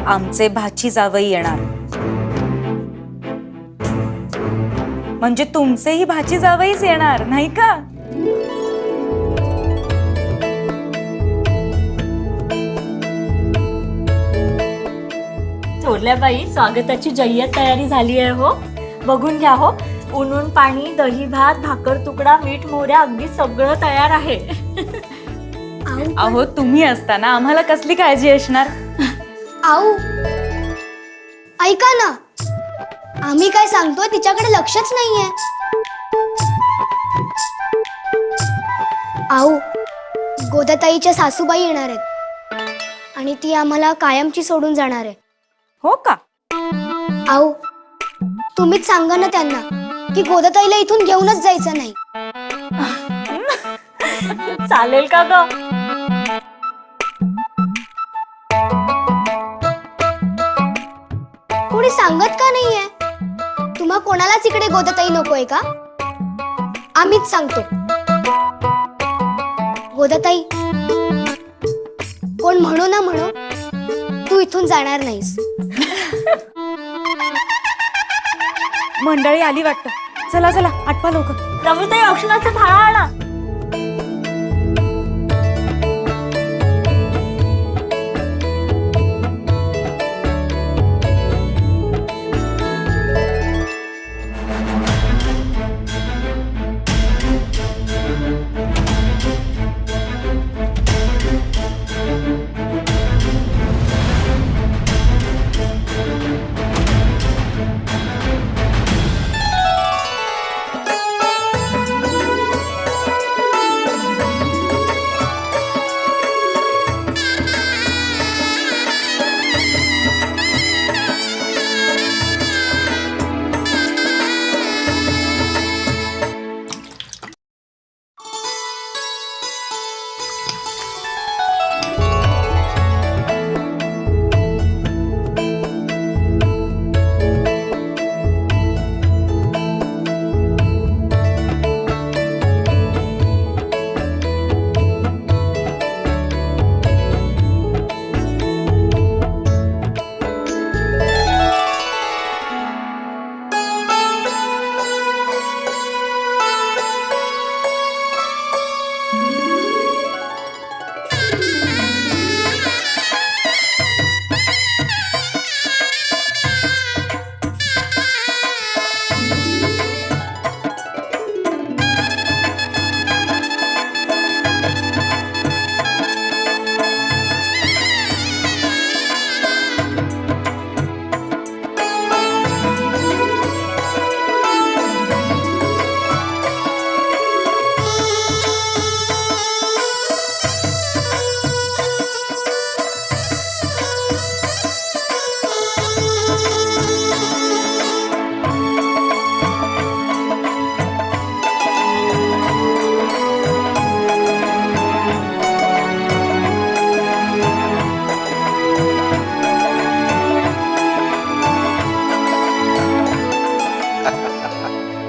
आमचे भाची जावई येणार, म्हणजे तुमचेही भाची जावईच येणार नाही का? थोरल्याबाई, स्वागताची जय्यत तयारी झाली आहे हो. बघून घ्या हो, उन्हून पाणी, दही भात, भाकर तुकडा, मीठ मोहऱ्या अगदी सगळं तयार आहे. अहो तुम्ही असताना आम्हाला कसली काळजी असणार? आऊ, ऐका ना, आम्ही काय सांगतोय तिच्याकडे लक्षच नाहीये. आऊ, गोदाताईच्या सासूबाई येणार आहेत आणि ती आम्हाला कायमची सोडून जाणार आहे. हो का? आऊ, तुम्हीच सांगा ना त्यांना की गोदाताईला इथून घेऊनच जायचं नाही. चालेल का ग? कोणी सांगत का नाहीये? तुम्हा कोणालाच इकडे गोदाताई नकोय का? आम्हीच सांगतो. गोदाताई, कोण म्हणू ना म्हणू, तू इथून जाणार नाहीस. मंडळी आली वाटतं. चला चला, आटपा लवकर. रविताई, औषधाचा फाळा आणा.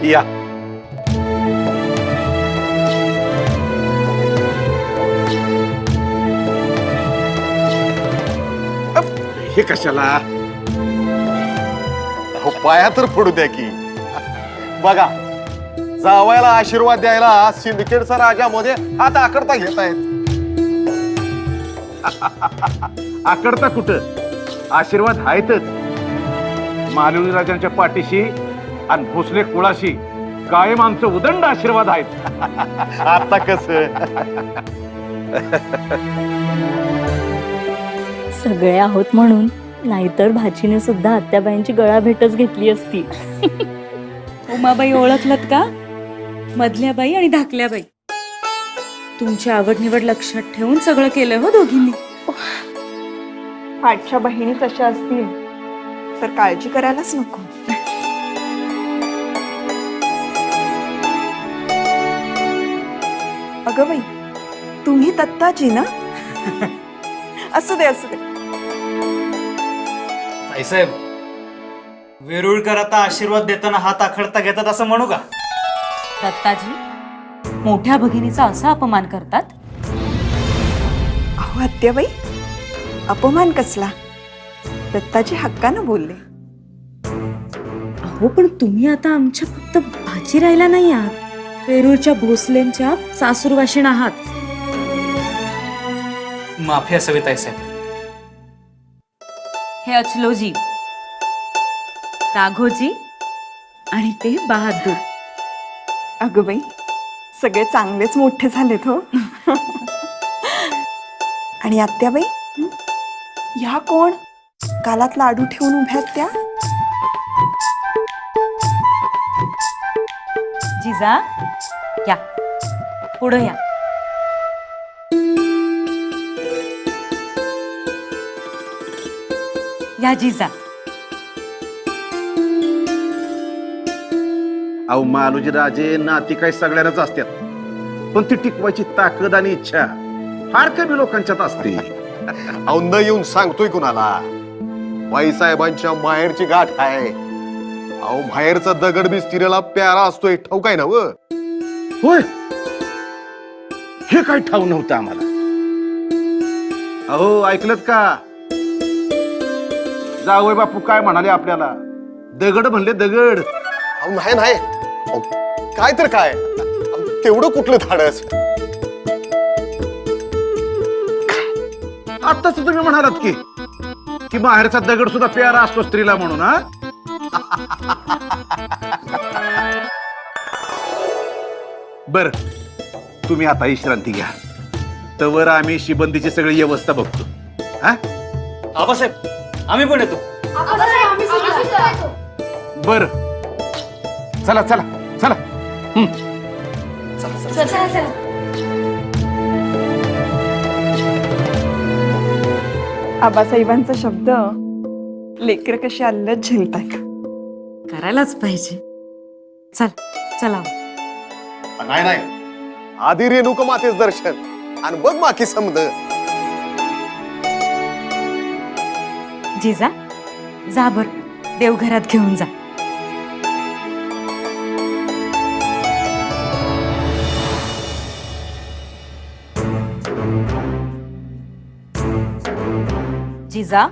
या हे कशाला? अहो, पाया तर पडू द्या की. बघा, जावयाला आशीर्वाद द्यायला सिंदखेडचा राजा मध्ये हात आकडता घेत आहेत. आकडता कुठं? आशीर्वाद आहेतच. मालवणी राजांच्या पाठीशी आणि भोसले कुळाशी कायम आमचं उदंड आशीर्वाद आहेत. आता कस सगळे आहोत म्हणून, नाहीतर भाचीने सुद्धा आत्याबाईंची गळा भेटच घेतली असती. उमाबाई ओळखलत का? मधल्या बाई आणि धाकल्या बाई. तुमची आवड निवड लक्षात ठेवून सगळं केलं हो दोघींनी. पाठच्या बहिणी तशा असतील तर काळजी करायलाच नको. अगं बाई, तुम्ही दत्ताजी ना? असू दे असू दे. ताईसाहेब, वेरुळकर आता आशीर्वाद देताना हात आखडता घेतात असं म्हणू का? दत्ताजी मोठ्या भगिनीचा असा अपमान करतात? अहो आत्याबाई, अपमान कसला? दत्ताजी हक्कानं बोलले. अहो पण तुम्ही आता आमच्या फक्त भाची राहिला नाही आहात, वेरूळच्या भोसलेंच्या सासूरवाशीण आहात. माफी असावी ताईसाहेब. हे अचलोजी, राघोजी आणि ते बहादूर. अगं बाई, सगळे चांगलेच मोठे झालेत हो. आणि आत्याबाई, ह्या कोण गालात लाडू ठेवून उभ्यात त्या? जिजा या, पुढं या. या जिजा. अहो मालोजी राजे नाती काय सगळ्यांनाच असतात, पण ती टिकवायची ताकद आणि इच्छा फार कमी लोकांच्यात असते. अहो न येऊन सांगतोय कुणाला, बाईसाहेबांच्या माहेरची गाठ आहे. अहो माहेरचा दगड बी स्त्रीला प्यारा असतोय, ठाऊक आहे ना व? होय, हे काय ठाऊ नव्हतं आम्हाला. अहो ऐकलत का, जावई बापू काय म्हणाले आपल्याला? दगड म्हणले दगड. अहो नाही नाही, अहो, काय तर काय, अहो, तेवढं कुठलं धाडस? आताच तुम्ही म्हणालात की माहेरचा दगड सुद्धा प्यारा असतो स्त्रीला म्हणून. हा बर, तुम्ही आता विश्रांती घ्या, तवर आम्ही शिबंदीची सगळी व्यवस्था बघतो. हा आबासाहेब, आम्ही पण येतो. बर, चला चला चला. आबासाहेबांचा शब्द लेकर कशी अल्लत झेलतायत. करायलाच पाहिजे. चल चला. नाही नाही, आधी रेणुका मातेच दर्शन आणि बघ बाकी समज. जिजा जा बर, देवघरात घेऊन जा. जिजा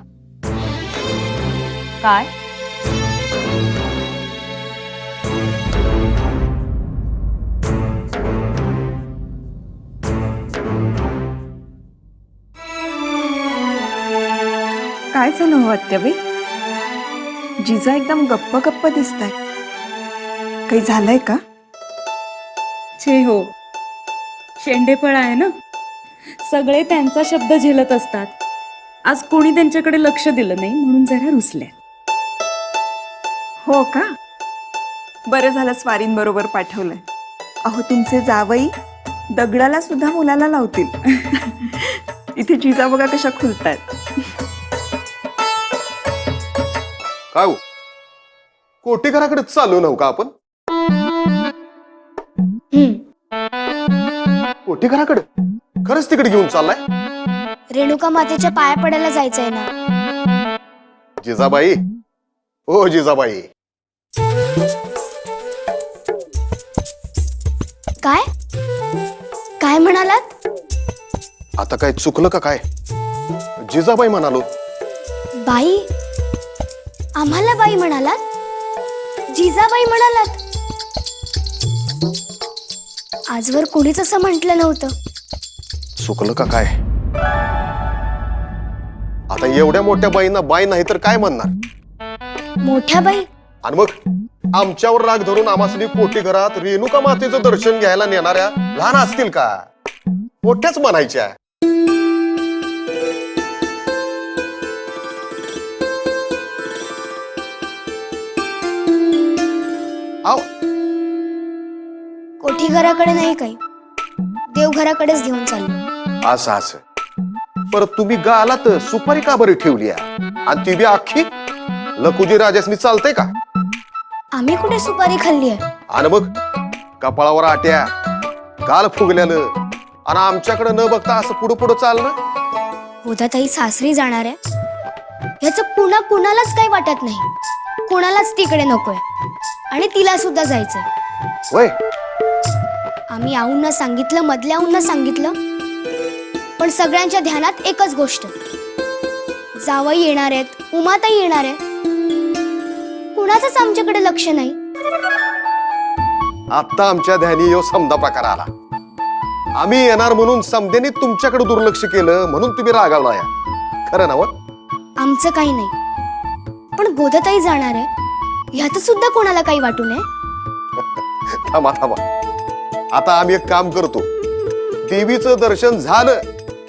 काय? काय झालं हो आत्याबाई? जिजा एकदम गप्प गप्प दिसताय. काही झालंय का? छे हो, शेंडेफळ आहे ना, सगळे त्यांचा शब्द झेलत असतात. आज कोणी त्यांच्याकडे लक्ष दिलं नाही म्हणून जरा रुसले. हो का? बरं झालं स्वारींबरोबर पाठवलंय. अहो तुमचे जावई दगडाला सुद्धा मुलाला लावतील. इथे जिजा बघा कशा खुलतायत. काय हो, कोटीघराकडे चालू नव्हतं का आपण? कोटीघराकडे खरंच तिकडे घेऊन चाललाय? रेणुका मातेच्या पाया पडायला जायचंय ना. जिजाबाई, ओ जिजाबाई. काय काय म्हणालात? आता काय चुकलं का काय? जिजाबाई म्हणालो. बाई? आम्हाला बाई म्हणालात? जिजाबाई म्हणालात? आजवर कोणीच असं म्हटलं नव्हतं. चुकलं का काय? आता एवढ्या मोठ्या बाईंना बाई नाही तर काय म्हणणार? मोठ्या बाई? आणि मग आमच्यावर राग धरून आम्हासनी कोटी घरात रेणुका मातेचं दर्शन घ्यायला नेणाऱ्या लहान असतील का? मोठ्याच म्हणायच्या. आव कोठी घराकडे नाही काही, देवघराकडेच घेऊन चाललो. असं असं. परत तुम्ही गालात सुपारी का बरी ठेवली आणि ती बी अख्खी? लकुजी राजासनी चालतंय का? आम्ही कुठे सुपारी खाल्ली आहे? आणि मग कपाळावर आट्या, गाल फुगल्यानं आणि आमच्याकडे न बघता असं पुढं पुढं चालणं. उद्याताई सासरी जाणार आहे याच पुन्हा कुणालाच काही वाटत नाही. कुणालाच तिकडे नकोय आणि तिला सुद्धा जायचंय. वय आम्ही आऊंना सांगितलं, मधल्या आऊंना सांगितलं, पण सगळ्यांच्या ध्यानात एकच गोष्ट, जावई येणार आहेत, उमाताई येणार आहे, कुणाचंच आमच्याकडे लक्ष नाही. आता आमच्या ध्यानी यो समदा प्रकार आला. आम्ही येणार म्हणून समध्याने तुमच्याकडे दुर्लक्ष केलं म्हणून तुम्ही रागावला या. खरं ना व? आमचं काही नाही, पण गोदाताई जाणार आहे ह्यात सुद्धा कोणाला काही वाटू नये. थांबा थांबा. आता आम्ही एक काम करतो. देवीचं दर्शन झालं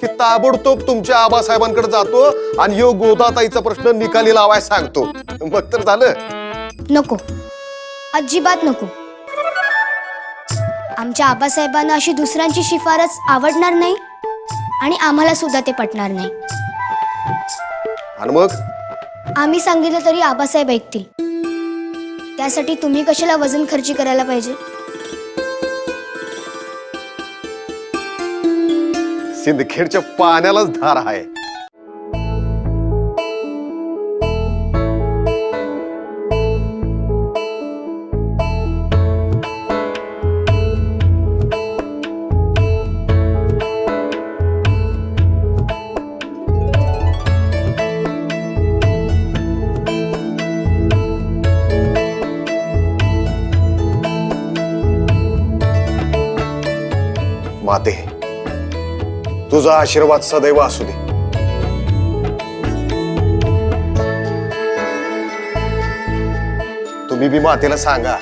की ताबडतोब तुमच्या आबासाहेबांकडे जातो आणि यो गोदाताईचा प्रश्न निकाली लावाय सांगतो. मग तर झालं. नको, अजिबात नको. आमच्या आबासाहेबांना अशी दुसऱ्यांची शिफारस आवडणार नाही आणि आम्हाला सुद्धा ते पटणार नाही. आणि मग आम्ही सांगितलं तरी आबासाहेब ऐकतील. त्यासाठी तुम्ही कशाला वजन खर्ची करायला पाहिजे. सिंदखेडच्या पाण्यालाच धार आहे. माते, तुझा आशीर्वाद सदैव असू दे. तुम्ही बी मातेला सांगा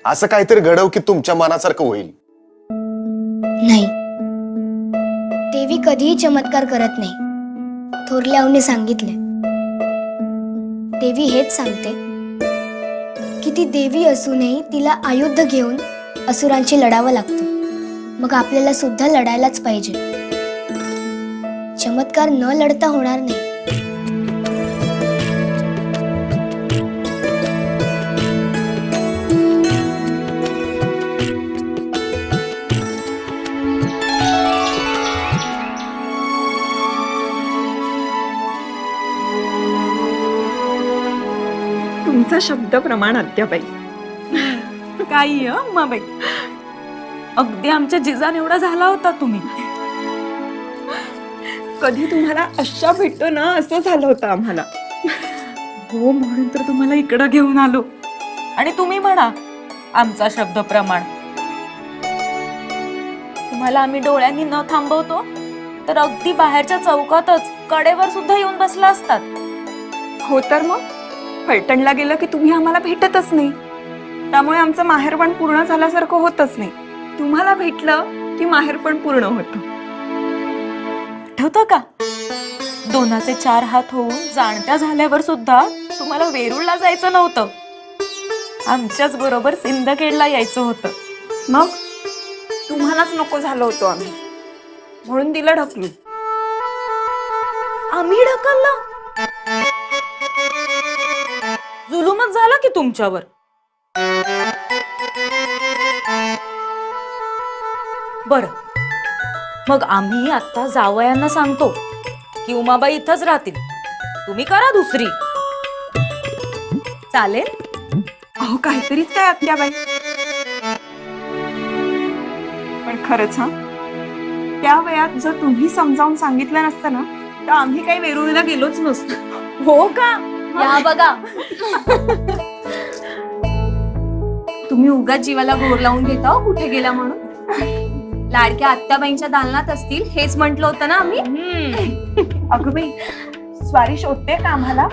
असं काहीतरी घडव की तुमच्या मनासारखं होईल. नाही, देवी कधीही चमत्कार करत नाही. थोरल्याने सांगितले. देवी हेच सांगते की ती देवी असूनही तिला आयुध घेऊन असुरांशी लढावं लागतं. मग आपल्याला सुद्धा लढायलाच पाहिजे. चमत्कार न लढता होणार नाही. तुमचा शब्द प्रमाण अद्याप काही उमाबाई, अगदी आमच्या जिजान एवढा झाला होता तुम्ही. कधी तुम्हाला अशा भेटतो ना असं झालं होतं आम्हाला. हो, म्हणून तर तुम्हाला इकडं घेऊन आलो. आणि तुम्ही म्हणा आमचा शब्द प्रमाण. तुम्हाला आम्ही डोळ्यांनी न थांबवतो तर अगदी बाहेरच्या चौकातच कडेवर सुद्धा येऊन बसला असतात. हो तर मग फलटणला गेलं की तुम्ही आम्हाला भेटतच नाही. त्यामुळे आमचं माहेरपण पूर्ण झाल्यासारखं होतच नाही. तुम्हाला भेटलं की माहेरपण पूर्ण होतं. आठवतं का, दोनाचे 4 हात होऊन जाणत्या झाल्यावर सुद्धा तुम्हाला वेरूळला जायचं नव्हतं. आमच्याच बरोबर सिंदखेडला यायचं होतं. मग तुम्हालाच नको झालं होतं आम्ही, म्हणून दिलं ढकलू. आम्ही ढकललं? जुलूमच झाला की तुमच्यावर. बर, मग आम्ही आता जावयांना सांगतो की उमाबाई इथंच राहतील, तुम्ही करा दुसरी. चालेल? अहो काहीतरीच काय आत्याबाई. पण खरंच त्या वयात जर तुम्ही समजावून सांगितलं नसतं ना तर आम्ही काही वेरूळला गेलोच नसतो. हो का? या बघा, तुम्ही उगाच जीवाला घोर लावून घेता हो कुठे गेला म्हणून. लाडक्या आत्याबाईंच्या दालनात असतील हेच म्हटलं होतं ना आम्ही. अगं बाई, स्वारी शोधते का आम्हाला?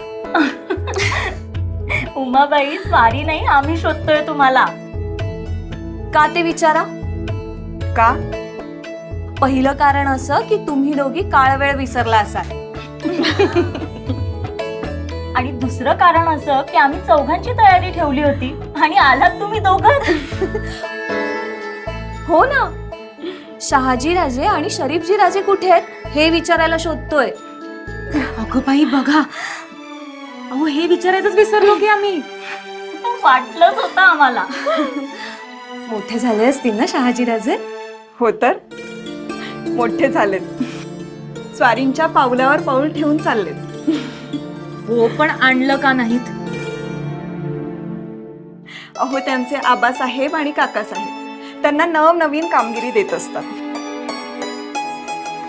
उमाबाई स्वारी नाही, आम्ही शोधतोय तुम्हाला. का ते विचारा. का? पहिलं कारण असं की तुम्ही दोघी काळ वेळ विसरला असाल. आणि दुसरं कारण असं की आम्ही चौघांची तयारी ठेवली होती आणि आलात तुम्ही दोघं. हो ना, शहाजी राजे आणि शरीफजी राजे कुठे आहेत हे विचारायला शोधतोय. अगं बाई बघा, अहो हे विचारायचंच विसरलो की आम्ही. वाटलंच होतं आम्हाला. मोठे झाले असतील ना शहाजी राजे. हो तर मोठे झालेत. स्वारींच्या पावलावर पाऊल ठेवून चाललेत. हो, पण आणलं का नाहीत? अहो त्यांचे आबासाहेब आणि काकासाहेब त्यांना नवनवीन कामगिरी देत असतात.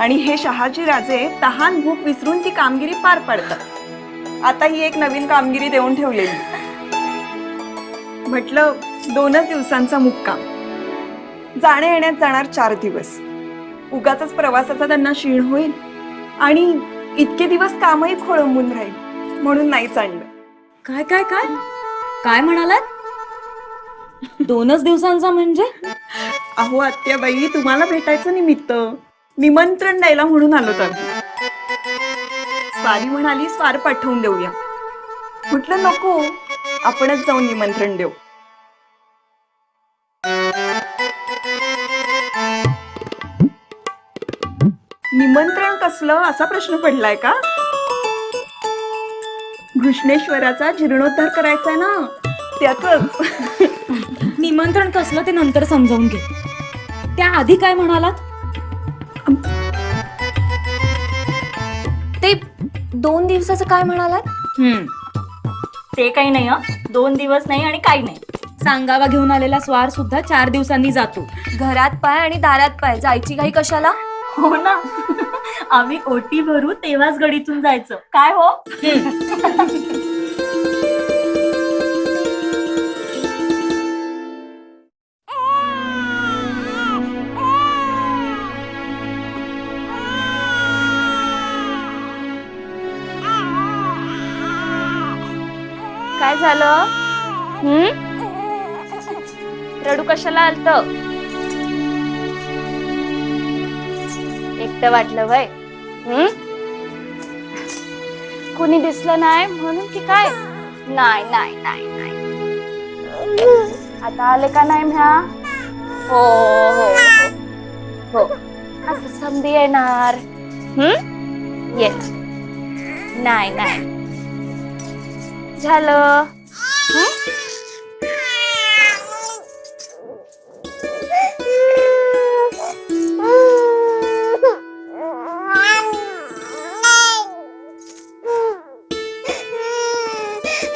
आणि हे शहाजी राजे तहान भूक विसरून ती कामगिरी पार पाडतात. आता ही एक नवीन कामगिरी देऊन ठेवलेली. म्हटलं 2च दिवसांचा मुक्काम, जाण्या येण्यात जाणार 4 दिवस. उगाचच प्रवासाचा त्यांना क्षीण होईल आणि इतके दिवस कामही खोळंबून राहील, म्हणून नाहीच आणलं. काय काय काय काय म्हणालात? 2च दिवसांचा म्हणजे? अहो आत्याबाई, तुम्हाला भेटायचं निमित्त, निमंत्रण द्यायला म्हणून आलो तर. स्वारी म्हणाली स्वार पाठवून देऊया. म्हटलं नको, आपणच जाऊन निमंत्रण देऊ. निमंत्रण कसलं असा प्रश्न पडलाय का? घृष्णेश्वराचा जीर्णोद्धार करायचा ना, त्याच. निमंत्रण कसलं ते नंतर समजावून घे. त्या आधी काय म्हणालात? ते 2 दिवसाचं काय म्हणालात? ते काही नाही हं. 2 दिवस नाही आणि काही नाही. सांगावा घेऊन आलेला स्वार सुद्धा 4 दिवसांनी जातो. घरात पाय आणि दारात पाय, जायची घाई कशाला? हो ना. आम्ही ओटी भरू तेव्हाच गडीतून जायचं. काय हो? काय झालं? रडू कशाला आलत? एकटं वाटलं वय? कुणी दिसलं नाही म्हणून की काय? नाही नाही नाही नाही. आता आले का नाही म्या? हो हो हो. आता समधी येणार. ये. नाही नाही झालं.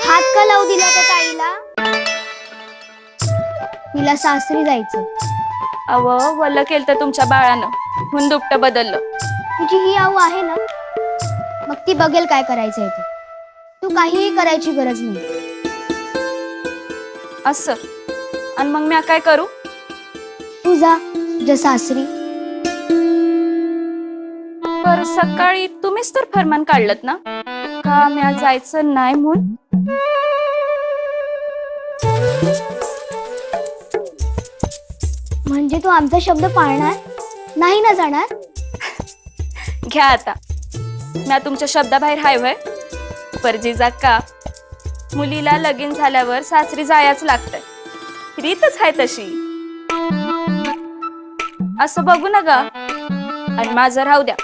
हात का लावू दिला त्या ताईला? तिला सासरी जायचं. अव वल्ल केलं तर तुमच्या बाळानं, हुन दुपटं बदललं. तुझी ही आऊ आहे ना, मग ती बघेल काय करायचंय ते. तू काहीही करायची गरज नाही. असं आणि मग मी काय करू? तू जा तुझ्या सासरी. पर सकाळी तुम्हीच तर फरमान काढलत ना का म्या जायचं नाही म्हणून? म्हणजे तू आमचा शब्द पाळणार नाही ना जाणार? घ्या आता, म्या तुमच्या शब्दाबाहेर हाय वय. परजीजा का मुलीला लगीन झाल्यावर सासरी जायच लागतंय, रीतच आहे तशी. असं बघू नका आणि माझं राहू द्या.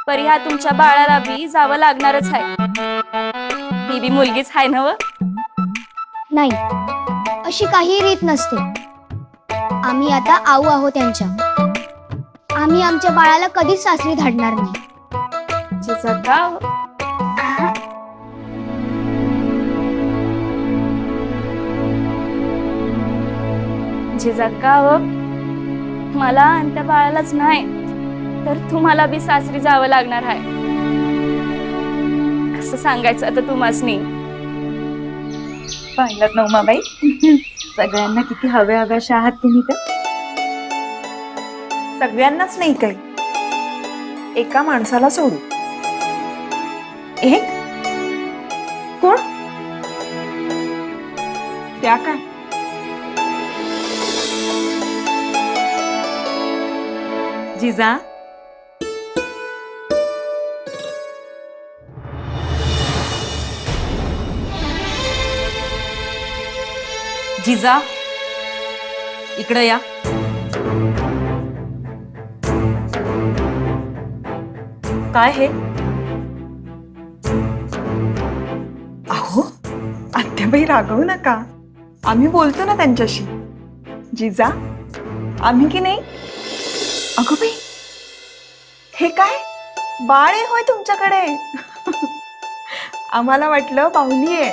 परी ह्या तुमच्या बाळाला बी जावं लागणारच आहे. ही बी मुलगीच आहे नव? नाही, अशी काही रीत नसते. आम्ही आता आऊ आहोत त्यांच्या. आम्ही आमच्या बाळाला कधीच सासरी धाडणार नाही. जिजा का जिजा का व मला आणि त्या बाळालाच नाही तर तुम्हाला बी सासरी जावं लागणार आहे. कसं सांगायचं आता तुम्हासनी? पाहिलं ना उमाबाई, सगळ्यांना किती हव्या हव्याशा आहात तुम्ही तर. सगळ्यांनाच नाही, काही एका माणसाला सोडू. एक कोण? त्या काय? जिजा, जिजा इकडं या. काय हे? अहो आत्याबाई, रागवू नका. आम्ही बोलतो ना त्यांच्याशी. जिजा, आम्ही की नाही. अगं बाई, हे काय बाळ आहे होय तुमच्याकडे? आम्हाला वाटलं बाहुली आहे.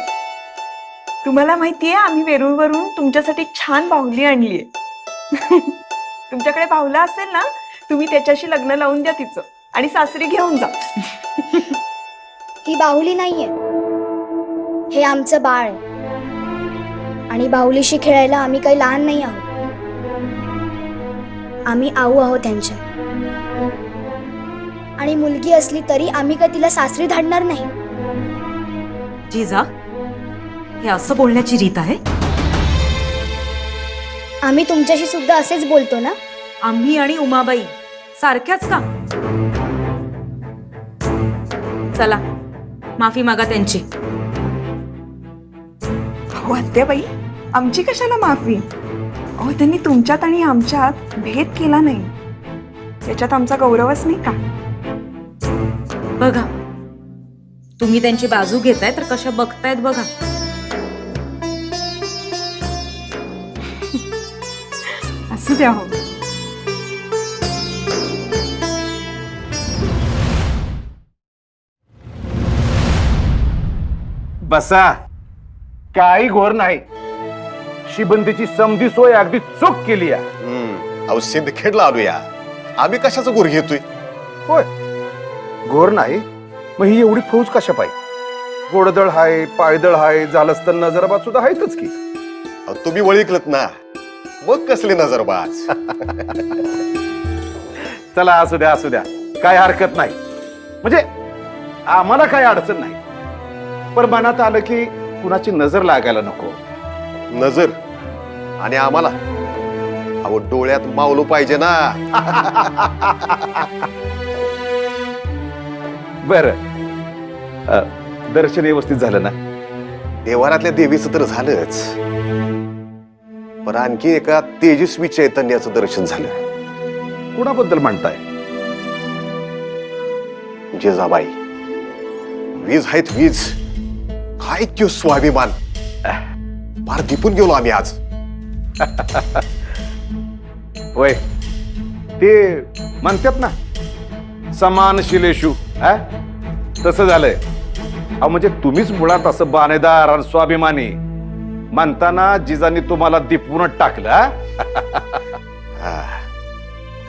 तुम्हाला माहितीये, आम्ही वेरूळवरून तुमच्यासाठी छान बाहुली आणलीये. तुमच्याकडे बाहुला असेल ना, तुम्ही त्याच्याशी लग्न लावून द्या तिचं आणि सासरी घेऊन जा. ही बाहुली नाहीये, हे आमचं बाळ आहे. आणि बाहुलीशी खेळायला आम्ही काही लहान नाही आहोत. आम्ही आऊ आहोत त्यांच्या. आणि मुलगी असली तरी आम्ही काही तिला सासरी धाडणार नाही. जिजा, हे असं बोलण्याची रीत आहे? आम्ही तुमच्याशी सुद्धा असेच बोलतो ना. आम्ही आणि उमाबाई सारख्याच का? चला, माफी मागा त्यांची. अहो आत्याबाई, आमची कशाला माफी? अहो त्यांनी तुमच्यात आणि आमच्यात भेद केला नाही, त्याच्यात आमचा गौरवच नाही का? बघा, तुम्ही त्यांची बाजू घेताय तर कशा बघतायत बघा. असू द्या हो. बसा, काही घोर नाही. शिबंदीची समधी सोय अगदी चोख केली आहे. अहो सिंदखेडला आलोया, आम्ही कशाचं गुर घेतोय? होय, घोर नाही मग ही एवढी फौज कशा पाहिजे? गोडदळ हाय, पायदळ हाय, झालंच तर नजरबाज सुद्धा आहेतच की. अहो, तुम्ही वळिकलत ना, मग कसले नजरबाज. चला असू द्या असू द्या, काय हरकत नाही. म्हणजे आम्हाला काही अडचण नाही, पण मनात आलं की कुणाची नजर लागायला नको. नजर आणि आम्हाला अहो डोळ्यात मावलो पाहिजे ना. बर, दर्शन व्यवस्थित झालं ना? देवारातल्या देवीचं तर झालंच, पण आणखी एका तेजस्वी चैतन्याचं दर्शन झालं. कुणाबद्दल म्हणताय? जिजाबाई, वीज आहेत वीज. काय त्यो स्वाभिमान, फार दिपून गेलो आम्ही आज. होय, ते म्हणतात ना, समान शिलेशू. तसं झालंय. अहो म्हणजे तुम्हीच मुळात असं बाणेदार आणि स्वाभिमानी म्हणताना जिजांनी तुम्हाला दिपूनच टाकलं.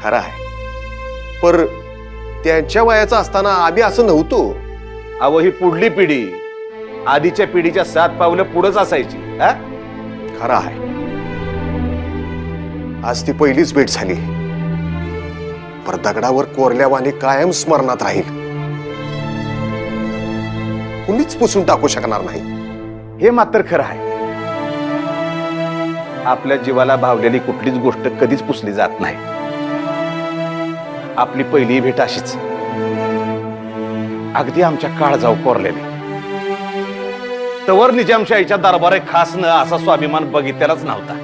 खरं आहे, पर त्यांच्या वयाचं असताना आम्ही असं नव्हतो. अहो ही पुढली पिढी आधीच्या पिढीच्या 7 पावलं पुढंच असायची. खरं आहे, आज ती पहिलीच भेट झाली, पर दगडावर कोरल्यावाने कायम स्मरणात राहील. कुणीच पुसून टाकू शकणार नाही. हे मात्र खरं आहे. आपल्या जीवाला भावलेली कुठलीच गोष्ट कधीच पुसली जात नाही. आपली पहिली भेट अशीच, अगदी आमच्या काळजाऊ कोरलेली. तवर निजामशाहीच्या दरबार खास न असा स्वाभिमान बघितलेलाच नव्हता.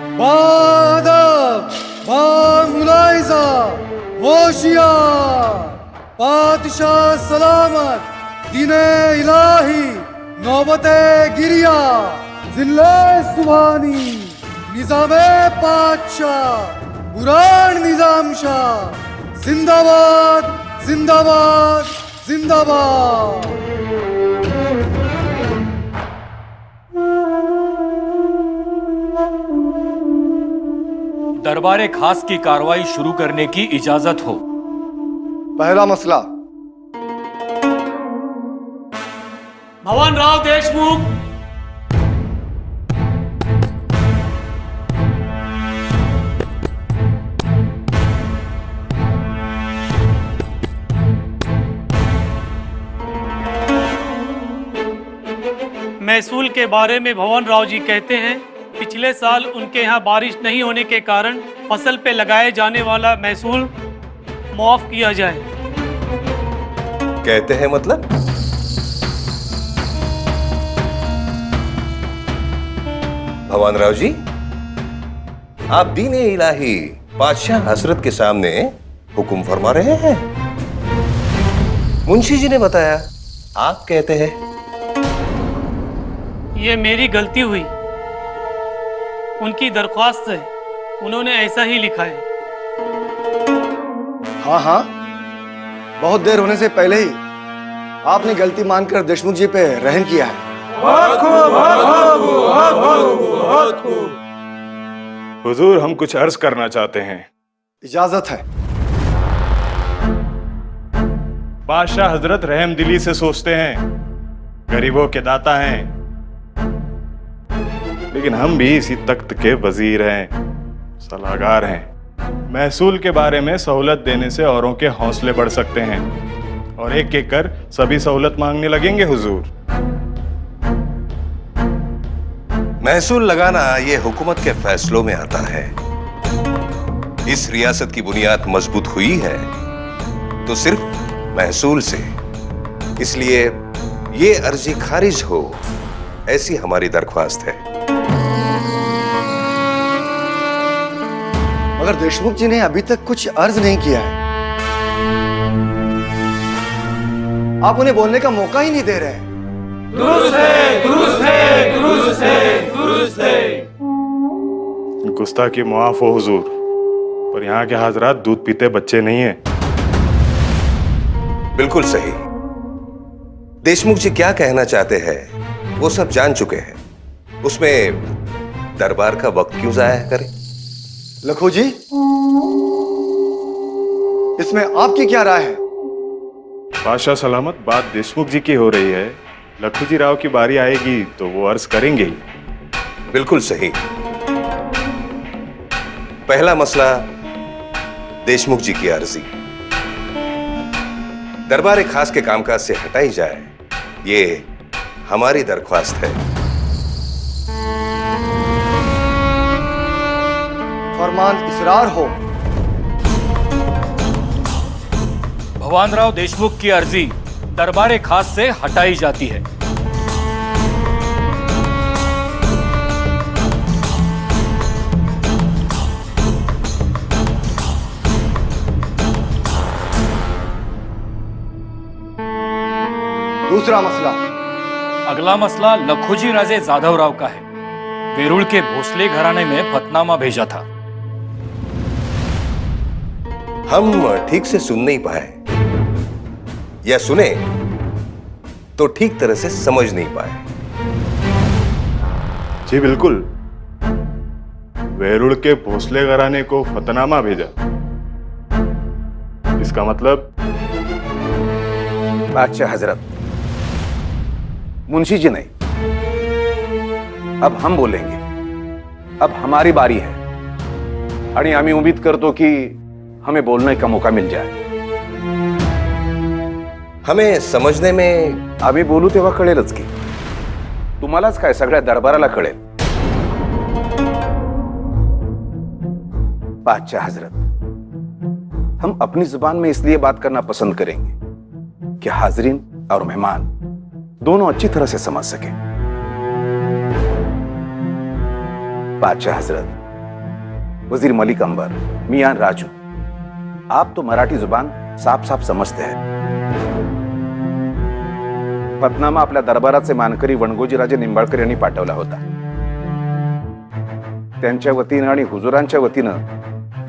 पातशाह सलामत, दिने इलाही, नौबते गिरिया, जिल्ले सुभानी, निजामे पातशाह, बुरान निजाम शाह, जिंदाबाद जिंदाबाद जिंदाबाद. दरबार खास की कार्रवाई शुरू करने की इजाजत हो. पहला मसला, भवनराव देशमुख. महसूल के बारे में भवनराव जी कहते हैं, पिछले साल उनके यहाँ बारिश नहीं होने के कारण फसल पे लगाए जाने वाला महसूल मुआफ किया जाए. कहते हैं मतलब? भगवानराव जी, आप दीन इलाही बादशाह हजरत के सामने हुक्म फरमा रहे हैं. मुंशी जी ने बताया, आप कहते हैं. ये मेरी गलती हुई, उनकी दरख्वास्त है, उन्होंने ऐसा ही लिखा है. हाँ हाँ, बहुत देर होने से पहले ही आपने गलती मानकर देशमुख जी पे रहम किया है. हुजूर, हम कुछ अर्ज करना चाहते हैं. इजाजत है. बादशाह हजरत रहम दिली से सोचते हैं, गरीबों के दाता हैं, लेकिन हम भी इसी तख्त के वजीर हैं, सलाहकार हैं। महसूल के बारे में सहूलत देने से औरों के हौसले बढ़ सकते हैं और एक एक कर सभी सहूलत मांगने लगेंगे हुजूर। महसूल लगाना ये हुकूमत के फैसलों में आता है। इस रियासत की बुनियाद मजबूत हुई है तो सिर्फ महसूल से। इसलिए ये अर्जी खारिज हो, ऐसी हमारी दरख्वास्त है। मगर देशमुख जी ने अभी तक कुछ अर्ज नहीं किया है। आप उन्हें बोलने का मौका ही नहीं दे रहे हैं। दुरुस्त है, दुरुस्त है, दुरुस्त है, दुरुस्त है। गुस्ताखी मुआफ हो हुजूर, पर यहाँ के हाजरात दूध पीते बच्चे नहीं हैं। बिल्कुल सही। देशमुख जी क्या कहना चाहते हैं वो सब जान चुके हैं। उसमें दरबार का वक्त क्यों जाया करें? लखो जी, इसमें आपकी क्या राय है? बादशाह सलामत, बात देशमुख जी की हो रही है। लखू जी राव की बारी आएगी तो वो अर्ज करेंगे ही। बिल्कुल सही। पहला मसला देशमुख जी की अर्जी दरबार खास के कामकाज से हटाई जाए, ये हमारी दरख्वास्त है। फरमान इसरार हो। भवानराव देशमुख की अर्जी दरबार खास से हटाई जाती है। दूसरा मसला। अगला मसला लखोजी राजे जाधव राव का है। वेरुळ के भोसले घराने में फतनामा भेजा था। हम ठीक से सुन नहीं पाए या सुने तो ठीक तरह से समझ नहीं पाए। जी बिल्कुल, वेरुळ के भोसले घराने को फतनामा भेजा, इसका मतलब? बादशाह हजरत, मुंशी जी नहीं, अब हम बोलेंगे। अब हमारी बारी है आणि आम्ही उम्मीद करतो की हमें बोलने का मौका मिल जाए। हमें समझने में आम्ही बोलू तेव्हा कळेलच की, तुम्हालाच काय सगळ्या दरबाराला कळेल। बादशाह हजरत, हम अपनी जुबान में इसलिए बात करना पसंद करेंगे कि हाजरीन और मेहमान दोनों अच्छी तरह से समझ सके। बादशाह हजरत, वजीर मलिक अंबर, मियां राजू, आप तो मराठी जुबान साफ साफ समझते हैं। फतनामा आपल्या दरबाराचे मानकरी वणगोजीराजे निंबाळकर यांनी पाठवला होता। त्यांच्या वतीनं आणि हुजुरांच्या वतीनं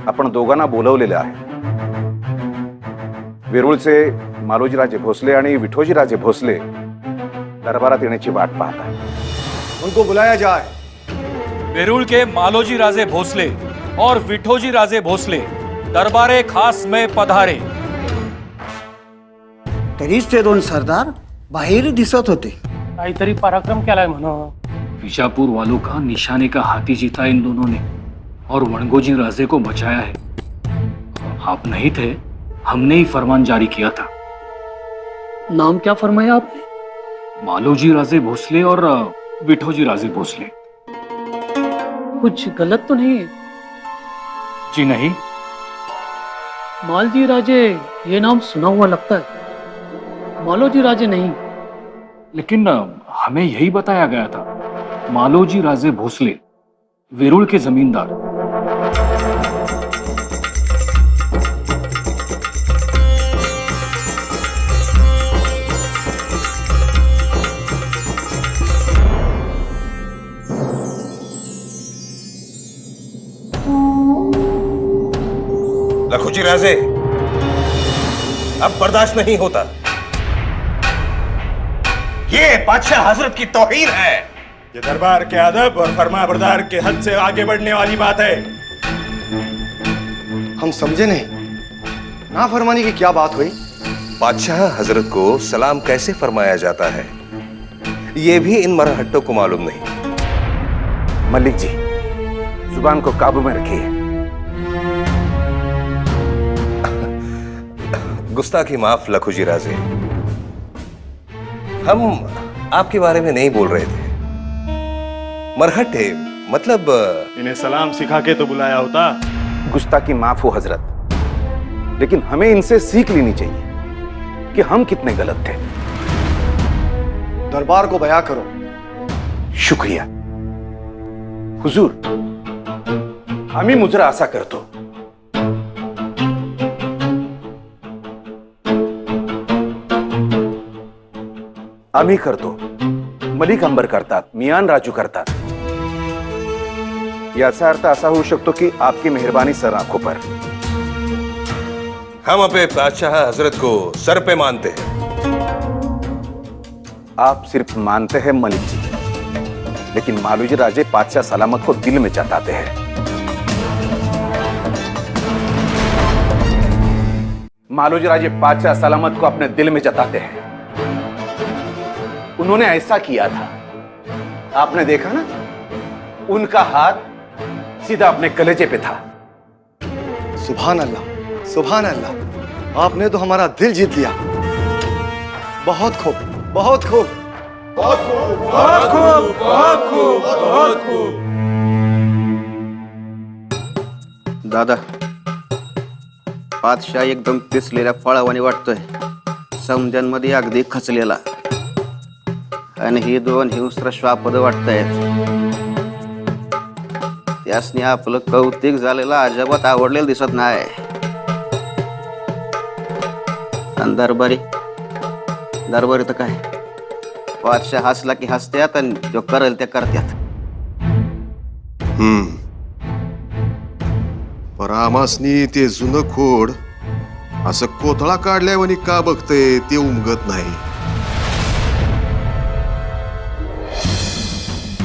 आपण दोघांना बोलवलेलं आहे। वेरूळचे मालोजीराजे भोसले आणि विठोजीराजे भोसले दरबारात येण्याची वाट पाहत आहेत। उनको बुलाया जाए। वेरुळ के मालोजी राजे भोसले और विठोजी राजे भोसले दरबारे खास में पधारे। तरीच ते दोन सरदार बाहेर दिसत होते। काहीतरी पराक्रम केलाय म्हणा। बीजापुर वालों का निशाने का हाथी जीता इन दोनों ने और वणगोजी राजे को बचाया है। आप नहीं थे, हमने ही फरमान जारी किया था। नाम क्या फरमाया आपने? मालोजी राजे भोसले और विठोजी राजे भोसले। कुछ गलत तो नहीं है? जी नहीं। मालजी राजे ये नाम सुना हुआ लगता है, मालोजी राजे नहीं। लेकिन हमें यही बताया गया था, मालोजी राजे भोसले वेरुळ के जमींदार। लखोजी राजे, अब बर्दाश्त नहीं होता। ये बादशाह हजरत की तौहीन है। ये दरबार के अदब और फरमा बरदार के हद से आगे बढ़ने वाली बात है। हम समझे नहीं, नाफरमानी की क्या बात हुई? बादशाह हजरत को सलाम कैसे फरमाया जाता है ये भी इन मरहट्टों को मालूम नहीं। मलिक जी, जुबान को काबू में रखिए। गुस्ताखी माफ लखुजी राजे, हम आपके बारे में नहीं बोल रहे थे। मरहट्टे मतलब इन्हें सलाम सिखा के तो बुलाया होता। गुस्ताखी माफ हो हजरत, लेकिन हमें इनसे सीख लेनी चाहिए कि हम कितने गलत थे। दरबार को बयां करो। शुक्रिया हुजूर, आम्ही मुजरा असा करतो। आम्ही करतो, मलिक अंबर करतात, मियान राजू करतात। याचा अर्थ असा होऊ शकतो की आपकी मेहरबानी सर आंखों पर। हम अपने बादशाह हजरत को सर पे मानते हैं। आप सिर्फ मानते हैं मलिक जी, लेकिन मालूजी राजे बादशाह सलामत को दिल में जताते हैं। मालूजी राजे बादशाह सलामत को अपने दिल में जताते हैं। उन्होंने ऐसा किया था, आपने देखा ना, उनका हाथ सीधा अपने कलेजे पे था। सुभान अल्लाह, सुभान अल्लाह, आपने तो हमारा दिल जीत लिया। बहुत खूब, बहुत खूब, बहुत खूब, बहुत खूब, बहुत खूब, बहुत खूब। दादा, बादशाह एकदम पिसलेल्या फळावाने वाटतोय, समजांमध्ये अगदी खचलेला, आणि ही दोन हिंस्त्र श्वापद वाटतायत। त्यासनी आपलं कौतिक झालेलं अजिबात आवडलेलं दिसत नाही। आणि दरबारी तर काय, बादशाह हसला की हसत्यात आणि जो करेल ते करत्यात। पर आमासनी ते जुनं खोड असं कोथळा काढल्यावानी का बघतंय ते उमगत नाही।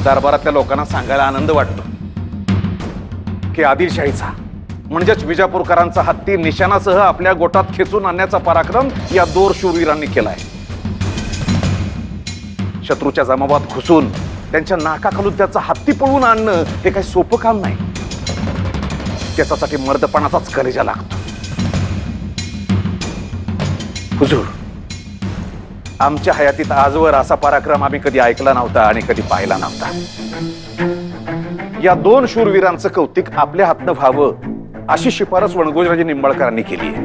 दरबारातल्या लोकांना सांगायला आनंद वाटतो की आदिलशाहीचा म्हणजेच विजापूरकरांचा हत्ती निशाणासह आपल्या गोटात खेचून आणण्याचा पराक्रम या दोर शूरवीरांनी केलाय। शत्रूच्या जमावात घुसून त्यांच्या नाकाखालून त्याचा हत्ती पळवून आणणं हे काही सोपं काम नाही। त्याच्यासाठी मर्दपणाचाच कलेजा लागतो। हुजूर, आमच्या हयातीत आजवर असा पराक्रम आम्ही कधी ऐकला नव्हता आणि कधी पाहिला नव्हता। या दोन शूरवीरांचं कौतिक आपल्या हातनं व्हावं अशी शिफारस वणगोजराजे निंबाळकरांनी केली आहे।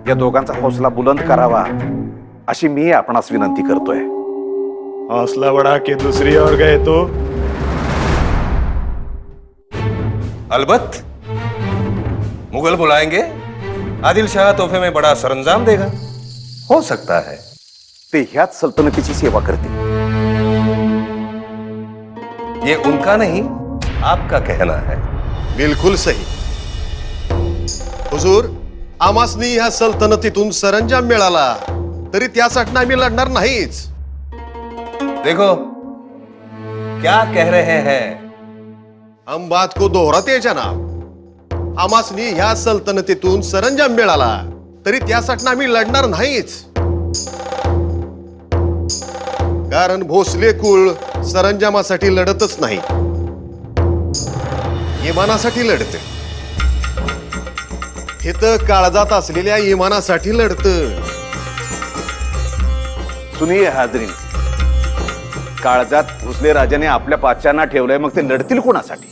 या दोघांचा हौसला बुलंद करावा अशी मी आपणास विनंती करतोय। हौसला बढ़ा के दूसरी ओर गए तो अलबत्त मुगल बुलाएंगे, आदिल शाह तोहफे में बड़ा सरंजाम देगा। हो सकता है ते ह्याच सल्तनतीची सेवा करतील। ये उनका नहीं आपका कहना है। बिल्कुल सही हुजूर, आमासनी ह्या सल्तनतीतून सरंजाम मिळाला तरी त्यासाठी आम्ही लढणार नाहीच। देखो क्या कह रहे हैं हम, बात को दोहराते हैं जनाब। आमासनी ह्या सल्तनतीतून सरंजाम मिळाला तरी त्यासाठी आम्ही लढणार नाहीच, कारण भोसले कुळ सरंजामासाठी लढतच नाही, इमानासाठी लढते। हे तर काळजात असलेल्या इमानासाठी लढतं। सुनिये हाजरीन, काळजात भोसले राजाने आपल्या पाच्यांना ठेवलंय, मग ते लढतील कोणासाठी?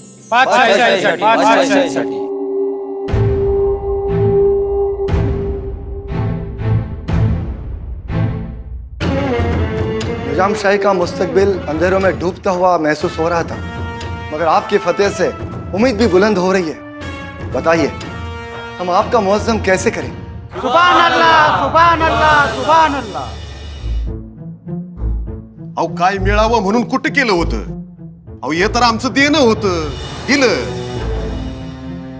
निजाम शाही का मुस्तकबिल अंधेरों में डूबता हुआ महसूस हो रहा था, मगर आपकी फतेह से उम्मीद भी बुलंद हो रही है। बताइए, हम आपका मुअज्जम कैसे करें? सुभान अल्लाह, सुभान अल्लाह, सुभान अल्लाह। अहो काय मिळावं म्हणून कुठं केलं होतं? अहो हे तर आमचं देणं होतं, दिलं।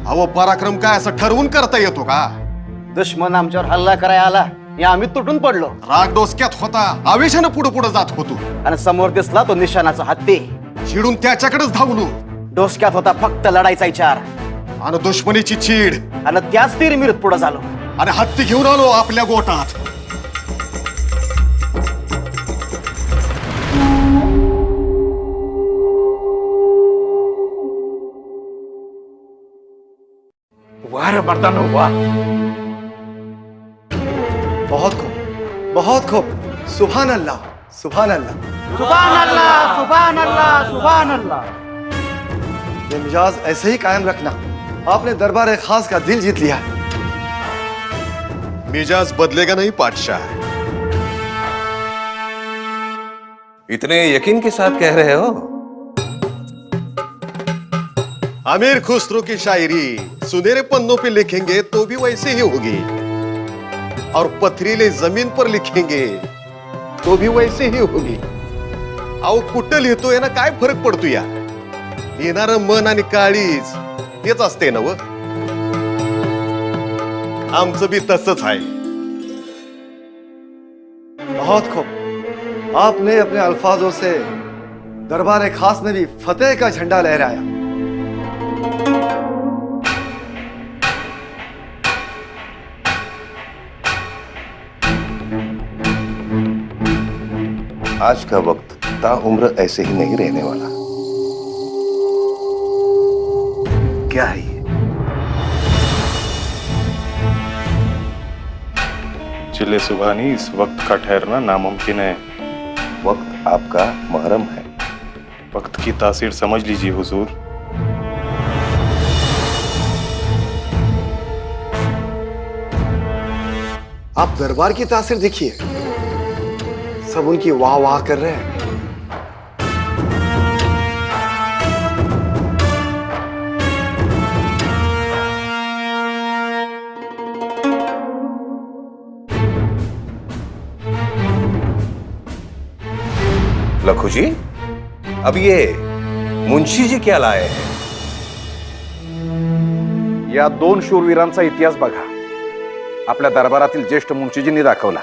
अहो पराक्रम काय असं ठरवून करता येतो का? दुश्मन आमच्यावर हल्ला करायला आला आणि आम्ही तुटून पडलो। राग डोसक्यात होता, आवेशानं पुढे पुढे जात होतो आणि समोर दिसला तो निशाणाचा हत्ती, चिडून त्याच्याकडेच धावलो। डोसक्यात होता फक्त लढायचा विचार आणि दुश्मनीची चीड, आणि त्याच तीर मिरत पुढे झालो। आणि हत्ती घेऊन आलो आपल्या गोटात. वाह मर्दानो वाह. बहुत खूब, बहुत खूब. सुभान अल्लाह, सुभान अल्लाह. सुभान अल्लाह, सुभान अल्लाह, सुभान अल्लाह. ये मिजाज ऐसे ही कायम रखना. आपने दरबार खास का दिल जीत लिया. मिजाज बदलेगा नहीं पातशाह. इतने यकीन के साथ कह रहे हो? अमीर खुसरो की शायरी सुनहरे पन्नों पे लिखेंगे तो भी वैसे ही होगी, और पथरीले जमीन पर लिखेंगे तो भी वैसे ही होगी. अहो कुठं लिहितोय ना, काय फरक पडतो या. लिहिणारं मन आणि काळीज हेच असते ना व. आमचं बी तसंच आहे. बहुत खूब. आपने अपने अल्फाजों से दरबार खास में भी फतेह का झंडा लहराया. आज का वक्त ताउम्र ऐसे ही नहीं रहने वाला. क्या है ये? चिल्ले सुभानी, इस वक्त का ठहरना नामुमकिन है. वक्त आपका महरम है. वक्त की तासीर समझ लीजिए हुजूर. आप दरबार की तासीर देखिए, सब उनकी वाह वाह कर रहे हैं. लखू जी, अब ये मुंशी जी क्या लाए हैं? या दोन शूरवीरांचा इतिहास बघा. आपल्या दरबारातील ज्येष्ठ मुंशीजींनी दाखवला.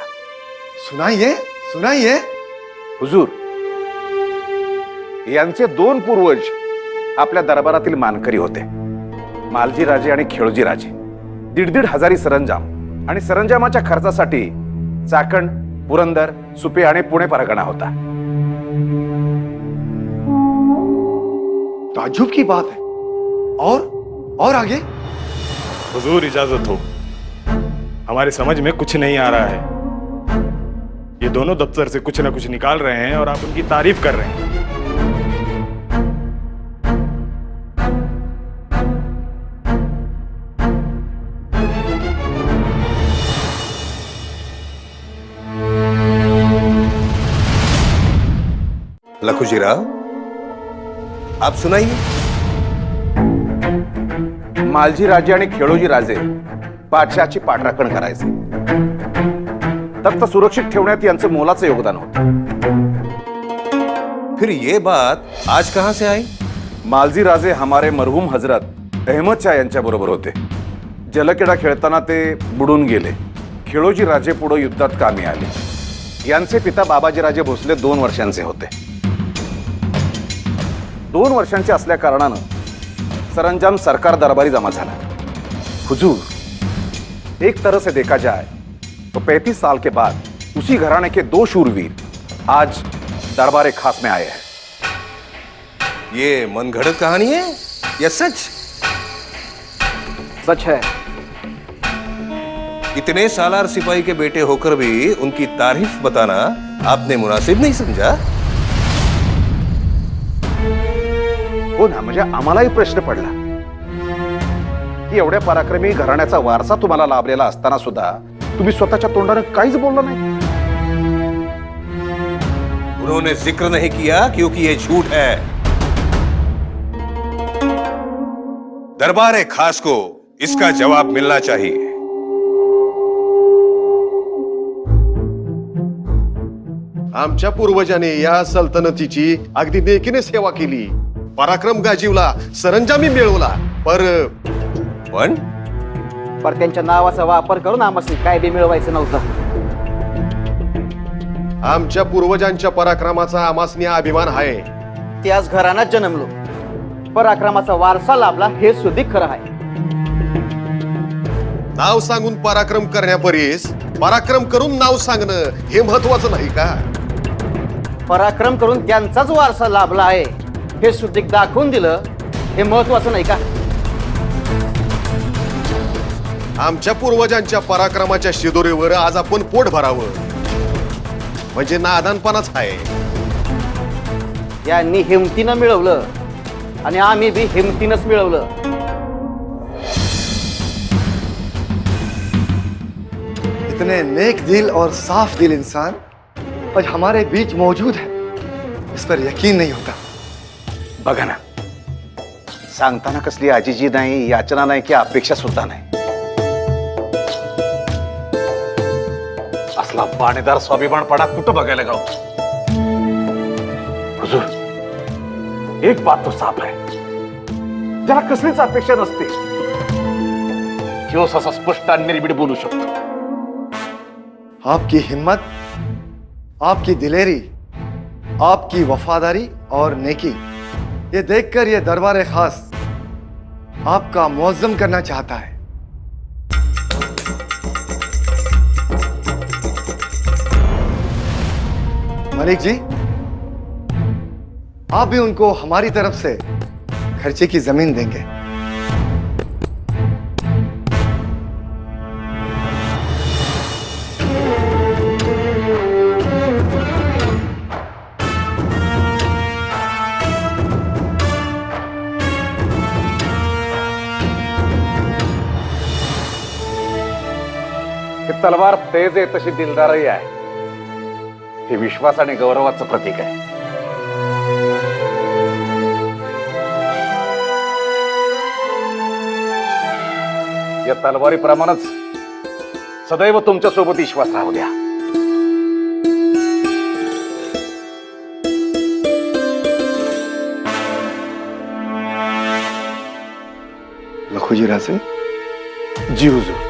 सुनाइए, सुनाइए. हुजूर, यांचे दोन पूर्वज आपल्या दरबारातील मानकरी होते. मालजी राजे आणि खेळोजी राजे. 1,500 हजारी सरंजाम आणि सरंजामाच्या खर्चासाठी चाकण, पुरंदर, सुपे आणि पुणे परगणा होता. ताज्जुब की बात है. और आगे? हुजूर इजाजत हो, हमारे समझ में कुछ नहीं आ रहा है. ये दोनों दफ्तर से कुछ ना कुछ निकाल रहे हैं और आप उनकी तारीफ कर रहे हैं. लखूजी राव, आप सुनाइए. मालजी राजे आणि खेळोजी राजे बादशाहची पाठराखण करायचे. तख्त सुरक्षित ठेवण्यात यांचं मोलाचं योगदान होतं. फिर ये बात आज कहां से आई? मालजी राजे हमारे मरहूम हजरत अहमद शाह यांच्या बरोबर होते. जलक्रीडा खेळताना ते बुडून गेले. खेळोजी राजे पुढे युद्धात कामी आले. यांचे पिता बाबाजी राजे भोसले 2 वर्षांचे होते. 2 वर्षांचे असल्या कारणानं सरंजाम सरकार दरबारी जमा झाला. हुजूर, एक तरह से देखा जाए तो 35 साल के बाद उसी घराने के 2 शूरवीर आज दरबार खास में आए हैं. ये मनगढ़ंत कहानी है या सच? सच है. इतने सालार सिपाही के बेटे होकर भी उनकी तारीफ बताना आपने मुनासिब नहीं समझा? हो ना, म्हणजे आम्हालाही प्रश्न पडला की एवढ्या पराक्रमी घराण्याचा वारसा तुम्हाला लाभलेला असताना सुद्धा तुम्ही स्वतःच्या तोंडाने काहीच बोलला नाही. उन्होंने जिक्र नहीं किया क्योंकि ये झूठ है. दरबार खास को इसका जवाब मिलना चाहिए. आमच्या पूर्वजांनी या सल्तनतीची अगदी नेकीने सेवा केली. पराक्रम गाजीवला, सरंजामी मिळवला. पण त्यांच्या नावाचा वापर करून आम्हाला काय बी मिळवायचं नव्हतं. आमच्या पूर्वजांच्या पराक्रमाचा आमासनी अभिमान आहे. त्याच घराण्यात जन्मलो, पराक्रमाचा वारसा लाभला हे सुद्धा खरं आहे. नाव सांगून पराक्रम करण्यापरीस पराक्रम करून नाव सांगणं हे महत्वाचं नाही का? पराक्रम करून त्यांचाच वारसा लाभला आहे हे सुद्धा दाखवून दिलं हे महत्वाचं नाही का? आमच्या पूर्वजांच्या पराक्रमाच्या शिदोरीवर आज आपण पोट भरावं म्हणजे नादानपणाच आहे. यांनी हिमतीनं मिळवलं आणि आम्ही बी हिमतीनंच मिळवलं. इतने नेक दिल और साफ दिल इंसान आज हमारे बीच मौजूद है, इस पर यकीन नहीं होता. बघा ना, सांगताना कसली आजीजी नाही, याचना नाही की अपेक्षा सुद्धा नाही. असला पाणीदार स्वाभिमानपणा कुठं बघायला गावतो? हुजूर, एक बात तो साफ आहे, ज्याला कसलीच अपेक्षा नसते किंवा असा स्पष्ट आणि निर्भीड बोलू शकतो. आपकी हिम्मत, आपकी दिलेरी, आपकी वफादारी और नेकी, ये देखकर ये दरबार खास आपका मुअज्जम करना चाहता है. मलिक जी, आप भी उनको हमारी तरफ से खर्चे की जमीन देंगे. ही तलवार तेज आहे तशी दिलदारही आहे. हे विश्वास आणि गौरवाचं प्रतीक आहे. या तलवारीप्रमाणेच सदैव तुमच्या सोबत विश्वास राहू द्या. लखोजी राजे. जी हुजूर.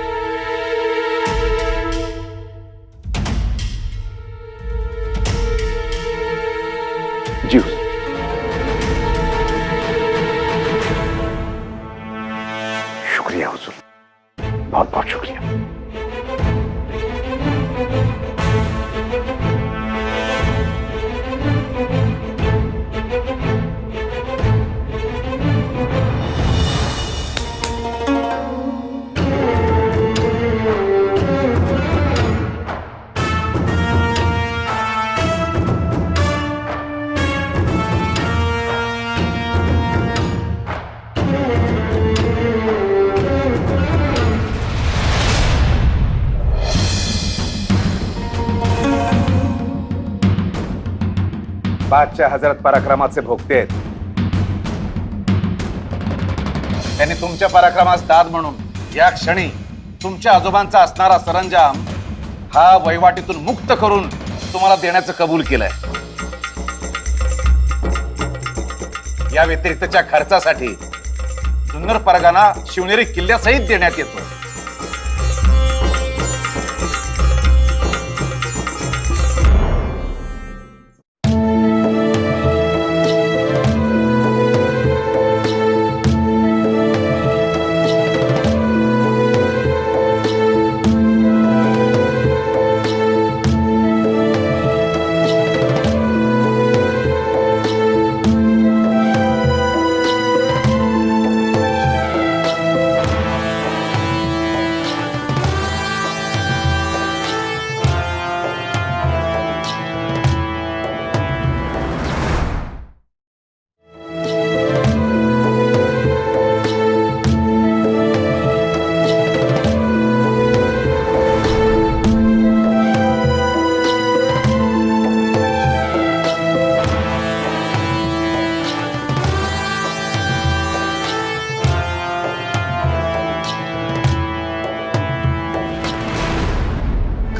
जी हुजूर. शुक्रिया हुजूर, बहुत बहुत शुक्रिया. बादशाह हजरत पराक्रमाचे भोगते आहेत. त्यांनी तुमच्या पराक्रमास दाद म्हणून या क्षणी तुमच्या आजोबांचा असणारा सरंजाम हा वहिवाटीतून मुक्त करून तुम्हाला देण्याचं कबूल केलंय. या व्यतिरिक्तच्या खर्चासाठी जुन्नर परगाना शिवनेरी किल्ल्यासहित देण्यात येतो.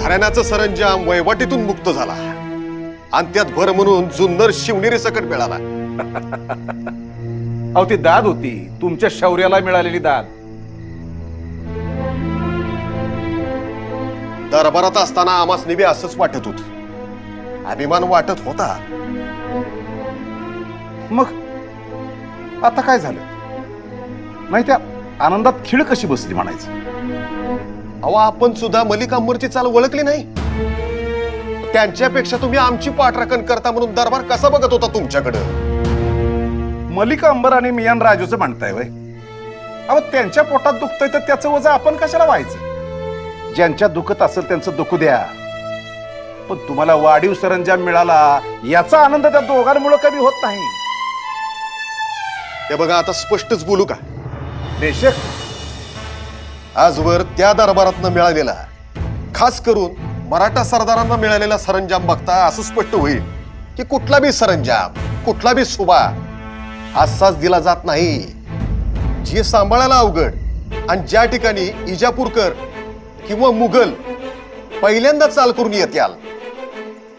घराण्याचा सरंजाम वहिवाटीतून मुक्त झाला आणि त्यात भर म्हणून जुन्नर शिवनेरी सकट मिळाला. अहो, ती दाद होती, तुमच्या शौर्याला मिळालेली दाद. दरबारात असताना आम्हास नेहमी असंच वाटत होत, अभिमान वाटत होता. मग आता काय झालं? नाही, त्या आनंदात खीळ कशी बसली म्हणायचं. अहो आपण सुद्धा मलिक अंबरची चाल ओळखली नाही. त्यांच्यापेक्षा तुम्ही आमची पाठराखण करता म्हणून दरबार कसा बघत होता तुमच्याकडं. मलिक अंबर आणि मियान राजूचं म्हणताय वय. अहो त्यांच्या पोटात दुखतंय तर त्याचं वजन आपण कशाला व्हायचं. ज्यांच्या दुखत असेल त्यांचं दुखू द्या, पण तुम्हाला वाढीव सरंजाम मिळाला याचा आनंद त्या दोघांमुळे कमी होत नाही. ते बघा आता स्पष्टच बोलू का. बेशक आजवर त्या दरबारातनं मिळालेला, खास करून मराठा सरदारांना मिळालेला सरंजाम बघता असं स्पष्ट होईल की कुठला बी सरंजाम, कुठला बी सुबा असाच दिला जात नाही. जे सांभाळायला अवघड आणि ज्या ठिकाणी इजापूरकर किंवा मुघल पहिल्यांदा चाल करून येत्याल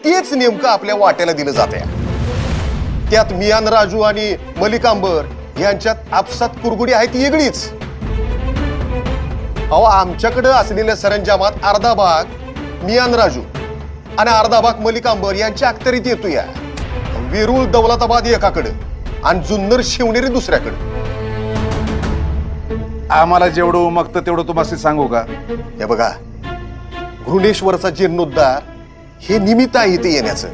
तेच नेमकं आपल्या वाट्याला दिलं जाते. त्यात मियान राजू आणि मलिक अंबर यांच्यात आपसात कुरगुडी आहे ती वेगळीच. अहो आमच्याकडे असलेल्या सरंजामात अर्धा भाग मियान राजू आणि अर्धा भाग मलिक अंबर यांच्या अखत्यारीत येतो. या वेरूळ दौलताबाद एकाकडे आणि जुन्नर शिवनेरी दुसऱ्याकडे. आम्हाला जेवढं उमगतं तेवढं तुम्हाला सांगू का. हे बघा घृणेश्वरचा जीर्णोद्धार हे निमित्त आहे इथे येण्याचं,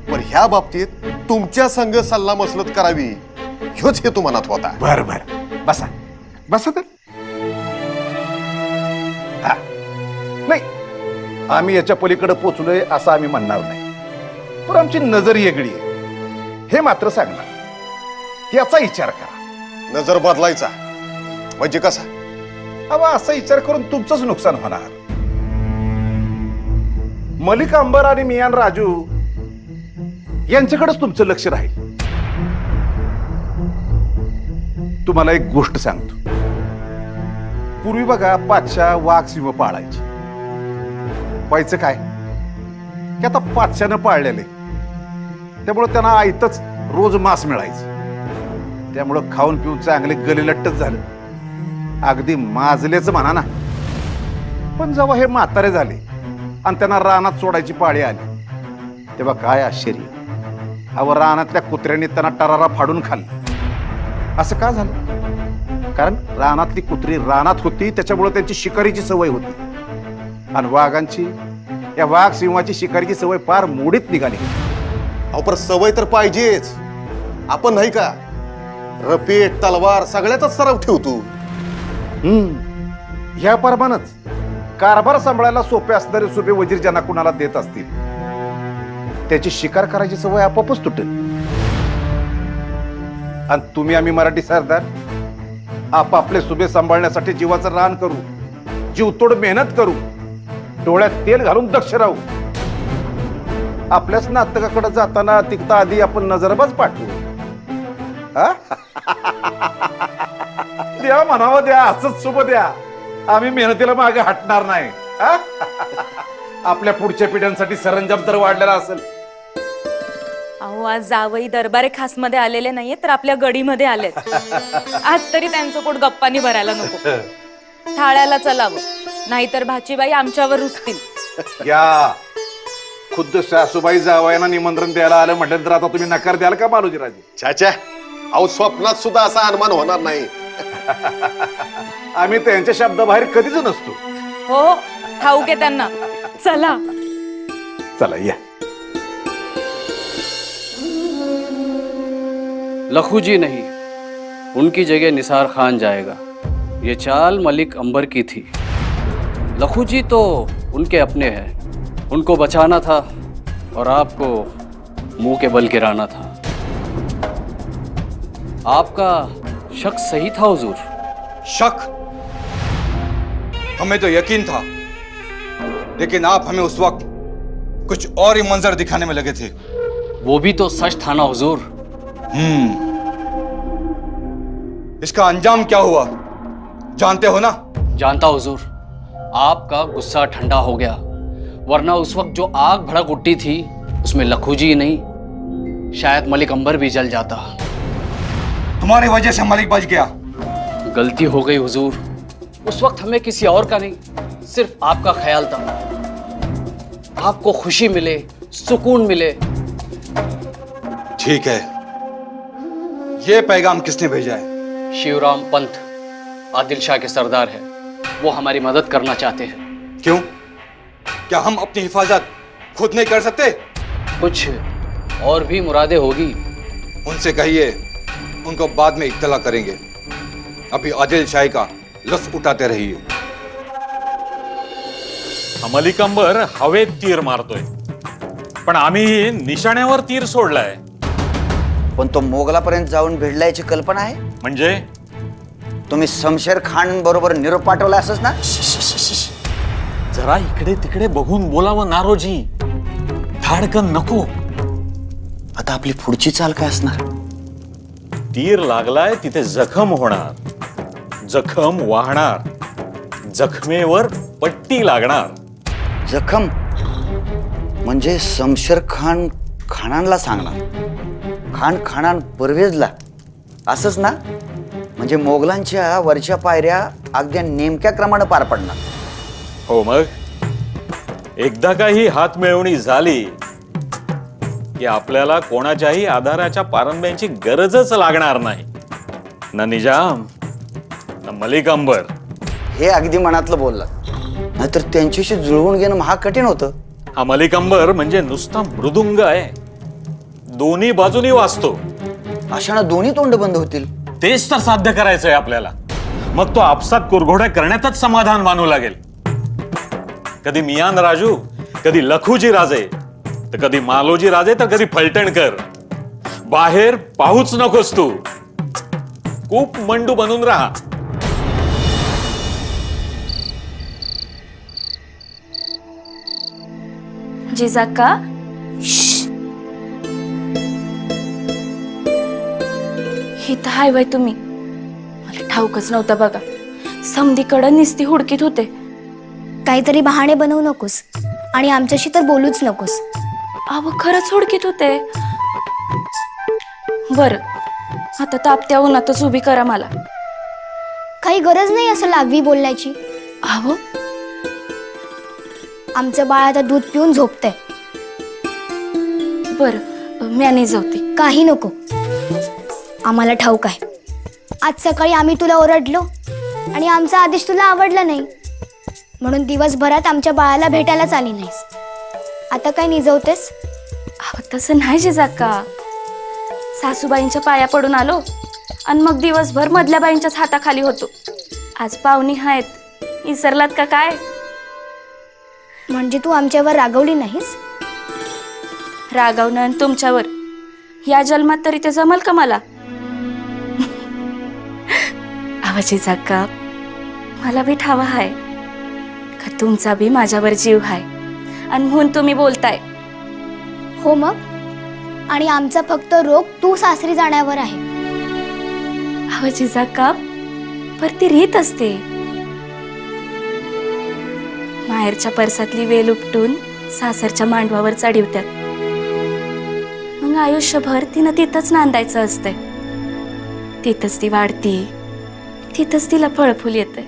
पण ह्या बाबतीत तुमच्या संघ सल्ला मसलत करावी ह्योच हेतू मनात होता. बर बर बसा बसा तर. हा. नाही आम्ही याच्या पलीकडे पोचलोय असं आम्ही म्हणणार नाही, पण आमची नजर वेगळी आहे हे मात्र सांगणार. त्याचा विचार करा. नजर बदलायचा म्हणजे कसा. अहो असा विचार करून तुमचंच नुकसान होणार. मलिक अंबर आणि मियान राजू यांच्याकडेच तुमचं लक्ष राहील. तुम्हाला एक गोष्ट सांगतो. पूर्वी बघा पाचशा वाघ सिंह पाळायची. व्हायचं काय की आता पाचशानं पाळलेले, त्यामुळे त्यांना आयतच रोज मांस मिळायचं. त्यामुळं खाऊन पिऊन चांगले गलेलट्टच झालं, अगदी माजलेच म्हणा ना. पण जेव्हा हे म्हातारे झाले आणि त्यांना रानात सोडायची पाळी आली तेव्हा काय आश्चर्य. अहो रानातल्या कुत्र्यांनी त्यांना टरारा फाडून खाल्ला. असं का झालं? कारण रानातली कुत्री रानात होती, त्याच्यामुळे त्यांची शिकारीची सवय होती. आणि वाघांची, या वाघ सिंहाची शिकारीची सवय फार मोडीत निघाली. अहो पण सवय तर पाहिजेच. आपण नाही का रपेट तलवार सगळ्याचाच सराव ठेवतो. ह्या परमानच कारभार सांभाळायला सोपे असणारे सोपे वजीर ज्यांना कुणाला देत असतील त्याची शिकार करायची सवय आपोआपच तुटेल. आणि तुम्ही आम्ही मराठी सरदार आपापले सुबे सांभाळण्यासाठी जीवाचं रान करू, जीवतोड मेहनत करू, डोळ्यात तेल घालून दक्ष राहू. आपल्याच नातकाकडे जाताना तिकता आधी आपण नजरबाज पाठवू. द्या म्हणावं, द्या असंच शुभ द्या. आम्ही मेहनतीला मागे हटणार नाही. आपल्या पुढच्या पिढ्यांसाठी सरंजाम तर वाढलेला असेल. अहो आज जावई दरबारे खास मध्ये आलेले नाहीये तर आपल्या गडीमध्ये आलेत. आज तरी त्यांचं पोट गप्पानी भरायला नको. थाळ्याला चलावं, नाहीतर भाचीबाई आमच्यावर रुसतील. या खुद्द सासूबाई जावयाना निमंत्रण द्यायला आलं म्हटलं तर आता तुम्ही नकार द्याल का बालूजीराजे? छाच्या अहो स्वप्नात सुद्धा असा अनुमान होणार नाही. आम्ही त्यांच्या शब्दाबाहेर कधीच नसतो. हो ठाऊक आहे त्यांना. चला चला या. लखूजी नहीं, उनकी जगह निसार खान जाएगा. ये चाल मलिक अंबर की थी. लखूजी तो उनके अपने हैं, उनको बचाना था और आपको मुंह के बल गिराना था. आपका शक सही था हुजूर. शक? हमें तो यकीन था, लेकिन आप हमें उस वक्त कुछ और ही मंजर दिखाने में लगे थे. वो भी तो सच था ना हुजूर. इसका अंजाम क्या हुआ जानते हो ना? जानता हुजूर. आपका गुस्सा ठंडा हो गया, वरना उस वक्त जो आग भड़क उठी थी उसमें लखूजी ही नहीं, शायद मलिक अंबर भी जल जाता. तुम्हारी वजह से मलिक बच गया. गलती हो गई हुजूर. उस वक्त हमें किसी और का नहीं, सिर्फ आपका ख्याल था. आपको खुशी मिले, सुकून मिले. ठीक है, ये पैगाम किसने भेजा है? शिवराम पंत. आदिल शाह के सरदार हैं, वो हमारी मदद करना चाहते हैं। क्यों? क्या हम अपनी हिफाजत खुद नहीं कर सकते? कुछ और भी मुरादें होगी। उनसे कहिए, उनको बाद में इत्तला करेंगे। अभी आदिल शाही का लुत्फ उठाते रहिए। मलिक अंबर हवेत तीर मारतोय, पण आम्ही निशाण्यावर तीर सोडलाय. पण तो मोगलापर्यंत जाऊन भिडल्याची कल्पना आहे? म्हणजे तुम्ही शमशेर खान बरोबर निरोप पाठवला असंच ना? जरा इकडे तिकडे बघून बोलावं नारोजी. धाडकन नको. आता आपली पुढची चाल काय असणार? तीर लागलाय तिथे जखम होणार, जखम वाहणार, जखमेवर पट्टी लागणार. जखम म्हणजे शमशेर खान खानांना सांगणार, खान खानान परवेजला, असंच ना? म्हणजे मोगलांच्या वरच्या पायऱ्या अगदी नेमक्या क्रमाने पार पडणार. हो, मग एकदा काही हात मिळवणी झाली की आपल्याला कोणाच्याही आधाराच्या पारंब्यांची गरजच लागणार नाही. ना निजाम ना मलिक अंबर. हे अगदी मनातलं बोलला, नाहीतर त्यांच्याशी जुळवून घेणं महाग कठीण होतं. हा मलिक अंबर म्हणजे नुसता मृदुंग आहे, दोन्ही बाजूनी वाजतो. अशानं दोन्ही तोंड बंद होतील. तेच तर साध्य करायचंय आपल्याला. मग तो आपसात कुरघोड्या करण्यातच समाधान मानू लागेल. कधी मियान राजू, कधी लखुजी राजे, तर कधी मालोजी राजे, तर कधी फलटणकर. बाहेर पाहूच नकोस तू. खूप मंडू बनून राहा. जिजाका, इथं हाय वय तुम्ही? मला ठाऊकच नव्हतं बघा. समधीकडं निस्ती हुडकीत होते. काहीतरी बहाणे बनवू नकोस आणि आमच्याशी तर बोलूच नकोस. अहो, खरंच हुडकीत होते. बर, आता तापत्या उन्हातच उभी करा मला. काही गरज नाही असं लागवी बोलण्याची. अहो, आमचं बाळ आता दूध पिऊन झोपतंय. बर, मी आणि जाऊते. काही नको, आम्हाला ठाऊक आहे. आज सकाळी आम्ही तुला ओरडलो आणि आमचा आदेश तुला आवडला नाही, म्हणून दिवसभरात आमच्या बाळाला भेटायलाच आली नाहीस. आता काय निजवतेस? अहो, तसं नाही जिजाका. सासूबाईंच्या पाया पडून आलो आणि मग दिवसभर मधल्या बाईंच्याच हाताखाली होतो. आज पाहुणी आहेत, विसरलात का काय? म्हणजे तू आमच्यावर रागवली नाहीस? रागावणं तुमच्यावर या जन्मात तरी ते जमल का मला? आवाजी जाका, मला बी ठावा हाय का तुमचा बी माझ्यावर जीव हाय आणि म्हणून तुम्ही बोलताय. हो मग, आणि आमचा फक्त रोग तू सासरी जाण्यावर आहे. आवाजी जाका, पर ती रीत असते. माहेरच्या परसातली वेल उपटून सासरच्या मांडवावर चढवत्यात. मग आयुष्यभर तिनं तिथंच नांदायचं असतंय. तिथंच ती वाढती, तिथंच तिला फळफुल येते.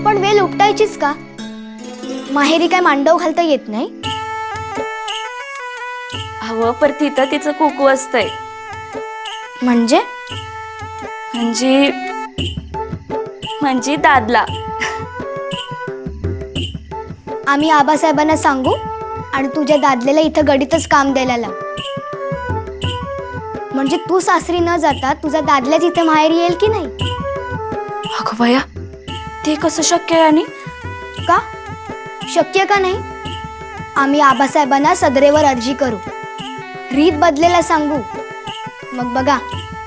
पण वेल उपटायचीच का? माहेरी काय मांडव घालता येत नाही? हवं, पर तिथं तिचं कुकू असतंय. म्हणजे म्हणजे दादला. आम्ही आबासाहेबांना सांगू आणि तुझ्या दादलेला इथं गडीतच काम द्यायला लाव. म्हणजे तू सासरी न जाता तुझा दादल्याच इथे माहेरी येईल की नाही? अगं बया, ते कसं शक्य आहे? आणि का शक्य का नाही? आम्ही आबासाहेबांना सदरेवर अर्जी करू, रीत बदलेला सांगू. मग बघा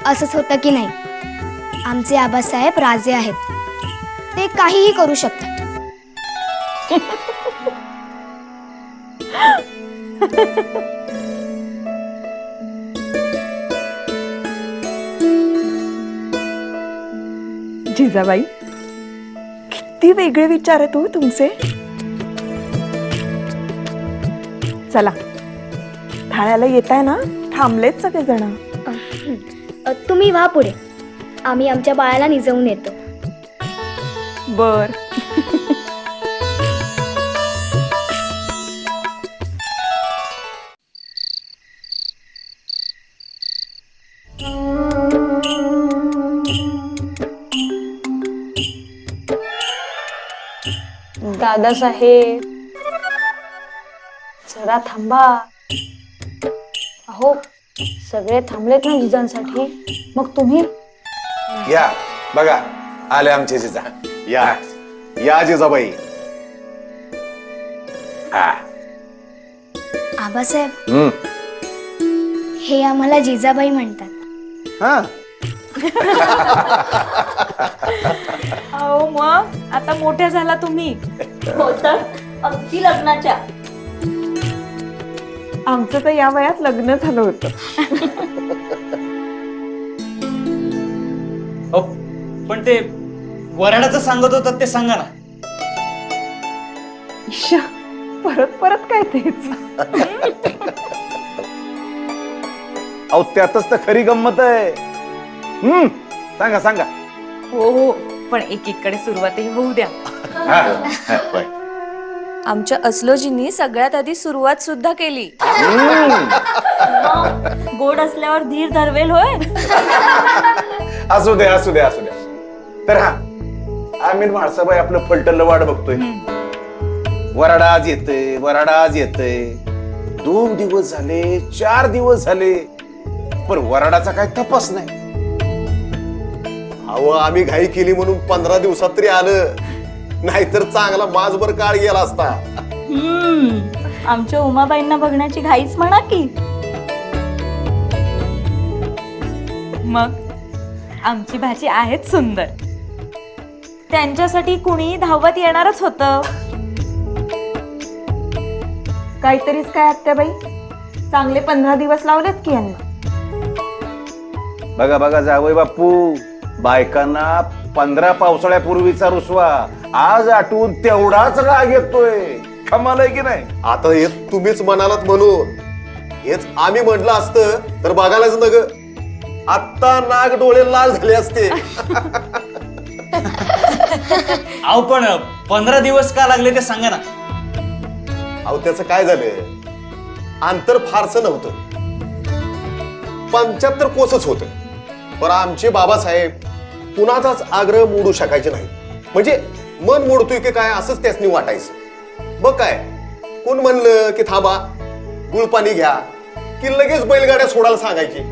असंच होतं की नाही. आमचे आबासाहेब राजे आहेत, ते काहीही करू शकतात. जिजाबाई, किती वेगळे विचार आहेत हो तुमचे. चला, थाळ्याला येताय ना? थांबलेत सगळेजण. तुम्ही व्हा पुढे, आम्ही आमच्या बाळाला निजवून येतो. बर. दादासाहेब जरा थांबा. अहो सगळे थांबलेत ना जिजांसाठी, मग तुम्ही? या बघा आले आमचे जिजा. या या जिजाबाई. आबासाहेब हे आम्हाला जिजाबाई म्हणतात. हा अहो मग आता मोठ्या झाला तुम्ही. हो तर अगदी लग्नाच्या. आमचं तर या वयात लग्न झालं होतं. पण ते वराडाचं सांगत होतात ते सांगा ना. इश्श, परत परत काय तेच. अहो त्यातच तर खरी गंमत आहे. सांगा सांगा. हो हो, पण एकीकडे सुरुवातही होऊ द्या. आमच्या अस्लोजींनी सगळ्यात आधी सुरुवात सुद्धा केली. गोड असल्यावर धीर धरवेल होय. असू द्या असू द्या असू द्या. तर हा आम्ही माणसाबाई आपलं फलटलं वाट बघतोय. वराडा आज येतंय, वराडा आज येतंय. 2 दिवस झाले, 4 दिवस झाले, पण वराडाचा काय तपास नाही. अहो आम्ही घाई केली म्हणून 15 दिवसात तरी आलं, नाहीतर चांगला माझभर काळ गेला असता. आमच्या उमाबाईंना बघण्याची घाईच म्हणा की. मग आमची भाजी आहेच सुंदर. त्यांच्यासाठी कुणी धावत येणारच होतं. काहीतरीच काय आत्याबाई, चांगले 15 दिवस लावलेत की यांना. बघा बघा जावई बापू, बायकांना 15 पावसाळ्यापूर्वीचा रुसवा आज आठवून तेवढाच राग येतोय. कमाल आहे की नाही. आता हे तुम्हीच म्हणालात म्हणून, हेच आम्ही म्हटलं असतं तर बघायलाच नग आत्ता नाग डोळे लाल झाले असते. अहो पण 15 दिवस का लागले ते सांगा ना. अहो त्याचं काय झालं, अंतर फारसं नव्हतं, 75 कोसच होतं. पण आमचे बाबासाहेब कुणाचाच आग्रह मोडू शकायचे नाही. म्हणजे मन मोडतोय की काय असंच त्यासनी वाटायचं. मग काय कोण म्हणलं की थांबा गुळपाणी घ्या की लगेच बैलगाड्या सोडायला सांगायची.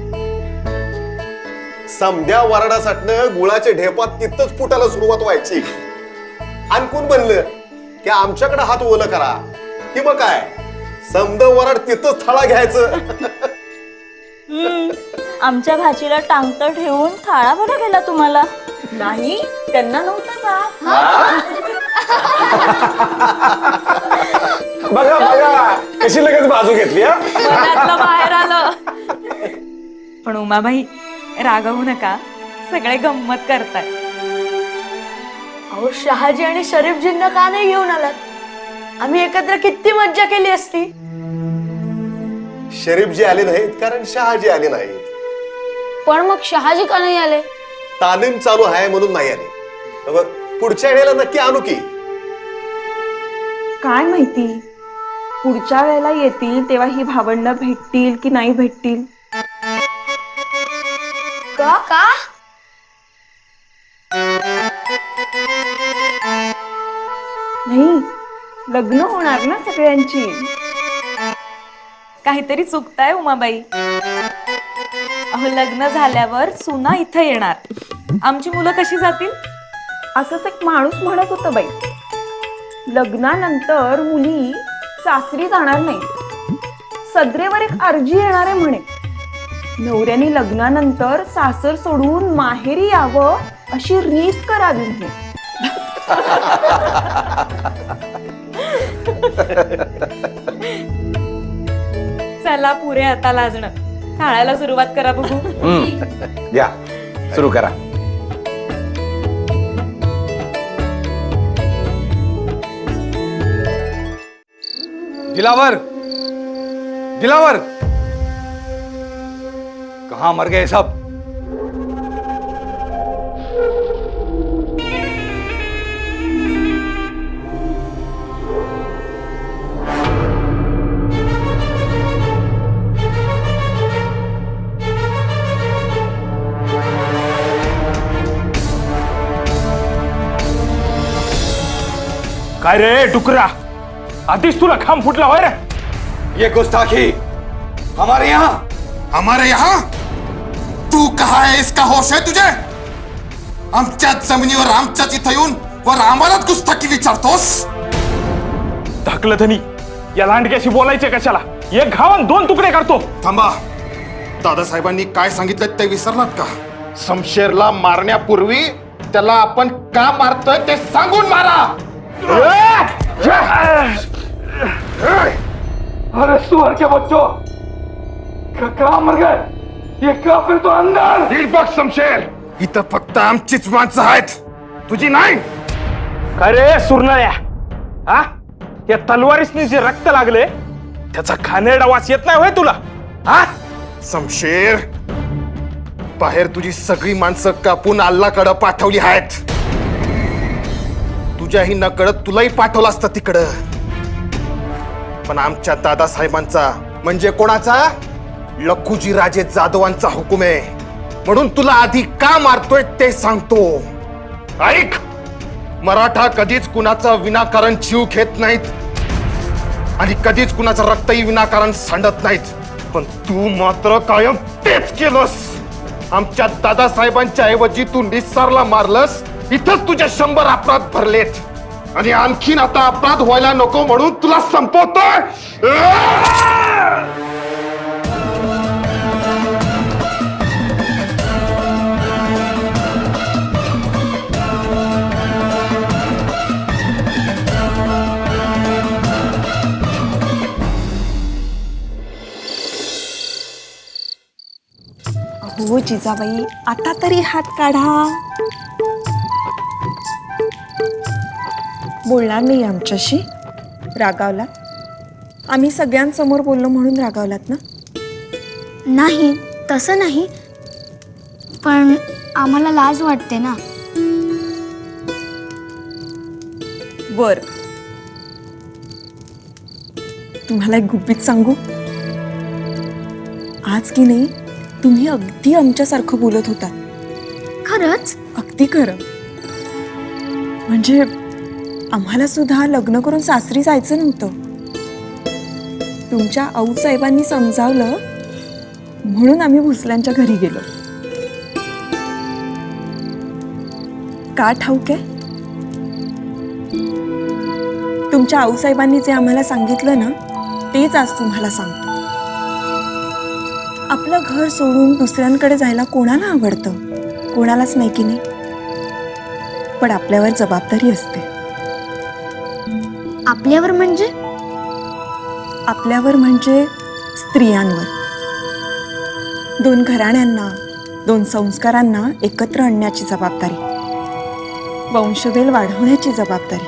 समध्या वराडासाठनं गुळाच्या ढेपात तिथंच फुटायला सुरुवात व्हायची. आणि कोण म्हणलं की आमच्याकडे हात ओलं करा की मग काय समद वराड तिथंच थळा घ्यायचं. आमच्या भाजीला टांगत ठेवून थाळा बरं गेला तुम्हाला. नाही, त्यांना नव्हतं का. बघा बघा कशी लगेच बाजू घेतली. मनातलं बाहेर आलं. पण उमाबाई रागवू नका, सगळे गंमत करताय. अहो शहाजी आणि शरीफजींना का नाही घेऊन आलात? आम्ही एकत्र किती मज्जा केली असती. शरीफजी आले नाहीत कारण शहाजी आले नाहीत. पण मग शहाजी का नाही आले? तालीम चालू आहे म्हणून नाही आले. बघ, पुढच्या वेळेला नक्की आणू की. काय माहिती पुढच्या वेळेला येतील तेव्हा ही भावंडं भेटतील की नाही भेटतील. का का नाही, लग्न होणार ना सगळ्यांची. काहीतरी चुकताय उमाबाई. अहो लग्न झाल्यावर सुना इथं येणार, आमची मुलं कशी जातील? असंच एक माणूस म्हणत होतं बाई, लग्नानंतर मुली सासरी जाणार नाही, सदरेवर एक अर्जी येणार आहे म्हणे. नवऱ्याने लग्नानंतर सासर सोडून माहेरी यावं अशी रीत करावी म्हणे. चला पुरे आता लाजणं, थाळ्याला सुरुवात करा बघू. या सुरू करा. दिलावर, दिलावर, कहाँ मर गए सब? काय रे डुकरा, आधीच तुला खांब फुटला होय रे? ये गुस्ताखी हमारे यहाँ तू कहा है? इसका होश है तुझे? आमच्या जमिनीवर आमच्याच इथं येऊन वर आम्हालाच गुस्ताखी विचारतोस? धाकलं धनी, या लांडग्याशी बोलायचे कशाला? एक घावन 2 तुकडे करतो. थांबा, दादासाहेबांनी काय सांगितलं ते विसरलात का? शमशेरला मारण्यापूर्वी त्याला आपण का मारतोय ते सांगून मारा. अरे सुअर के बच्चों, कहाँ मर गए? ये काफिर तो अंदर. दीपक शमशेर, इथं फक्त आमचीच माणसं आहेत, तुझी नाही. काय रे सुरनाया, हा? या तलवारीसनी जे रक्त लागले त्याचा खानेरडा वास येत नाही होय तुला? हा? शमशेर, बाहेर तुझी सगळी माणसं कापून अल्लाकडं पाठवली आहेत. तुझ्याही नकळत तुलाही पाठवलं असतं तिकडं. पण आमच्या दादासाहेबांचा म्हणजे कोणाचा? लखुजी राजे जाधवांचा हुकूम आहे, म्हणून तुला आधी का मारतोय ते सांगतो. ऐक, मराठा कधीच कुणाचा विनाकारण जीव घेत नाहीत आणि कधीच कुणाचं रक्तही विनाकारण सांडत नाहीत. पण तू मात्र कायम तेच केलंस. आमच्या दादासाहेबांच्या ऐवजी तू निस्सारला मारलंस. इथंच तुझे 100 अपराध भरलेत आणि आणखीन आता अपराध व्हायला नको म्हणून तुला संपवतोय. हो जिजाबाई, आता तरी हात काढा. बोलणार नाही आमच्याशी? रागावलात? आम्ही सगळ्यांसमोर बोललो म्हणून रागावलात ना? नाही, तसं नाही, पण आम्हाला लाज वाटते ना. बर, तुम्हाला एक गुपित सांगू? आज की नाही तुम्ही अगदी आमच्यासारखं बोलत होता. खरंच? अगदी खरं. म्हणजे आम्हाला सुद्धा लग्न करून सासरी जायचं नव्हतं. तुमच्या आऊसाहेबांनी समजावलं म्हणून आम्ही भोसल्यांच्या घरी गेलो. का ठाऊक आहे? तुमच्या आऊसाहेबांनी जे आम्हाला सांगितलं ना तेच आज तुम्हाला सांगतो. आपलं घर सोडून दुसऱ्यांकडे जायला कोणाला आवडतं? कोणालाच नाही की नाही? पण आपल्यावर जबाबदारी असते. आपल्यावर म्हणजे? आपल्यावर म्हणजे स्त्रियांवर. 2 घराण्यांना, 2 संस्कारांना एकत्र आणण्याची जबाबदारी, वंशवेल वाढवण्याची जबाबदारी.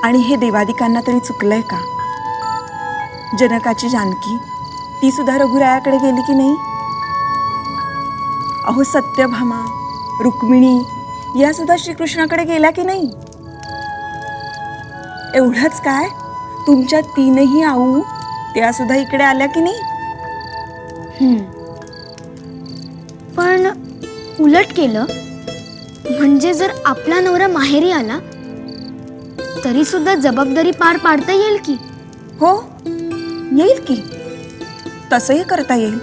आणि हे देवादिकांना तरी चुकलंय का? जनकाची जानकी ती सुद्धा रघुरायाकडे गेली की नाही? अहो सत्यभामा, रुक्मिणी या सुद्धा श्रीकृष्णाकडे गेल्या की नाही? एवढंच काय, तुमच्या 3ही आऊ त्या सुद्धा इकडे आल्या की नाही? पण उलट केलं म्हणजे जर आपला नवरा माहेरी आला तरी सुद्धा जबाबदारी पार पाडता येईल की? हो, येईल की. तसंही करता येईल.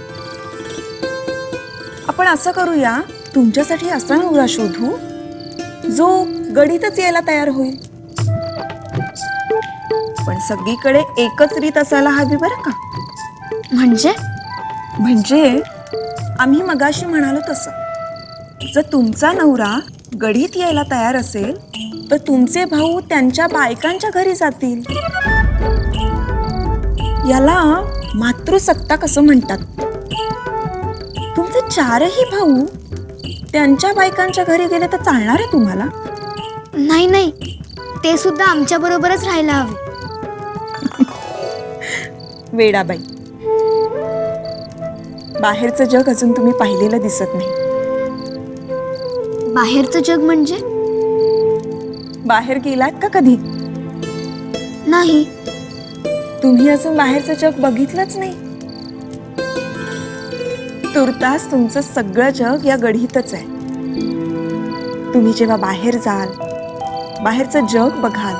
आपण असं करूया, तुमच्यासाठी असा नवरा शोधू जो गडीतच यायला तयार होईल. पण सगळीकडे एकच रीत असायला हवी बरं का? म्हणजे? म्हणजे आम्ही मगाशी म्हणालो तसं, जर तुमचा नवरा गडीत यायला तयार असेल तर तुमचे भाऊ त्यांच्या बायकांच्या घरी जातील. याला मातृसत्ता कसं म्हणतात. तुमचे 4ही भाऊ त्यांच्या बायकांच्या घरी गेले तर चालणार आहे तुम्हाला? नाही नाही, ते सुद्धा आमच्या बरोबरच राहायला हवे. वेडाबाई, बाहेरचं जग अजून तुम्ही पाहिलेलं दिसत नाही. बाहेरचं जग म्हणजे? बाहेर गेलात का कधी? नाही. तुम्ही अजून बाहेरचं जग बघितलंच नाही. तुर्तास तुमचं सगळं जग या गढीतच आहे. तुम्ही जेव्हा बाहेर जाल बाहेरचं जग बघाल,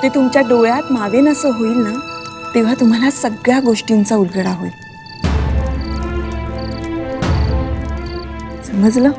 ते तुमच्या डोळ्यात मावेन असं होईल ना, तेव्हा तुम्हाला सगळ्या गोष्टींचा उलगडा होईल. समजलं?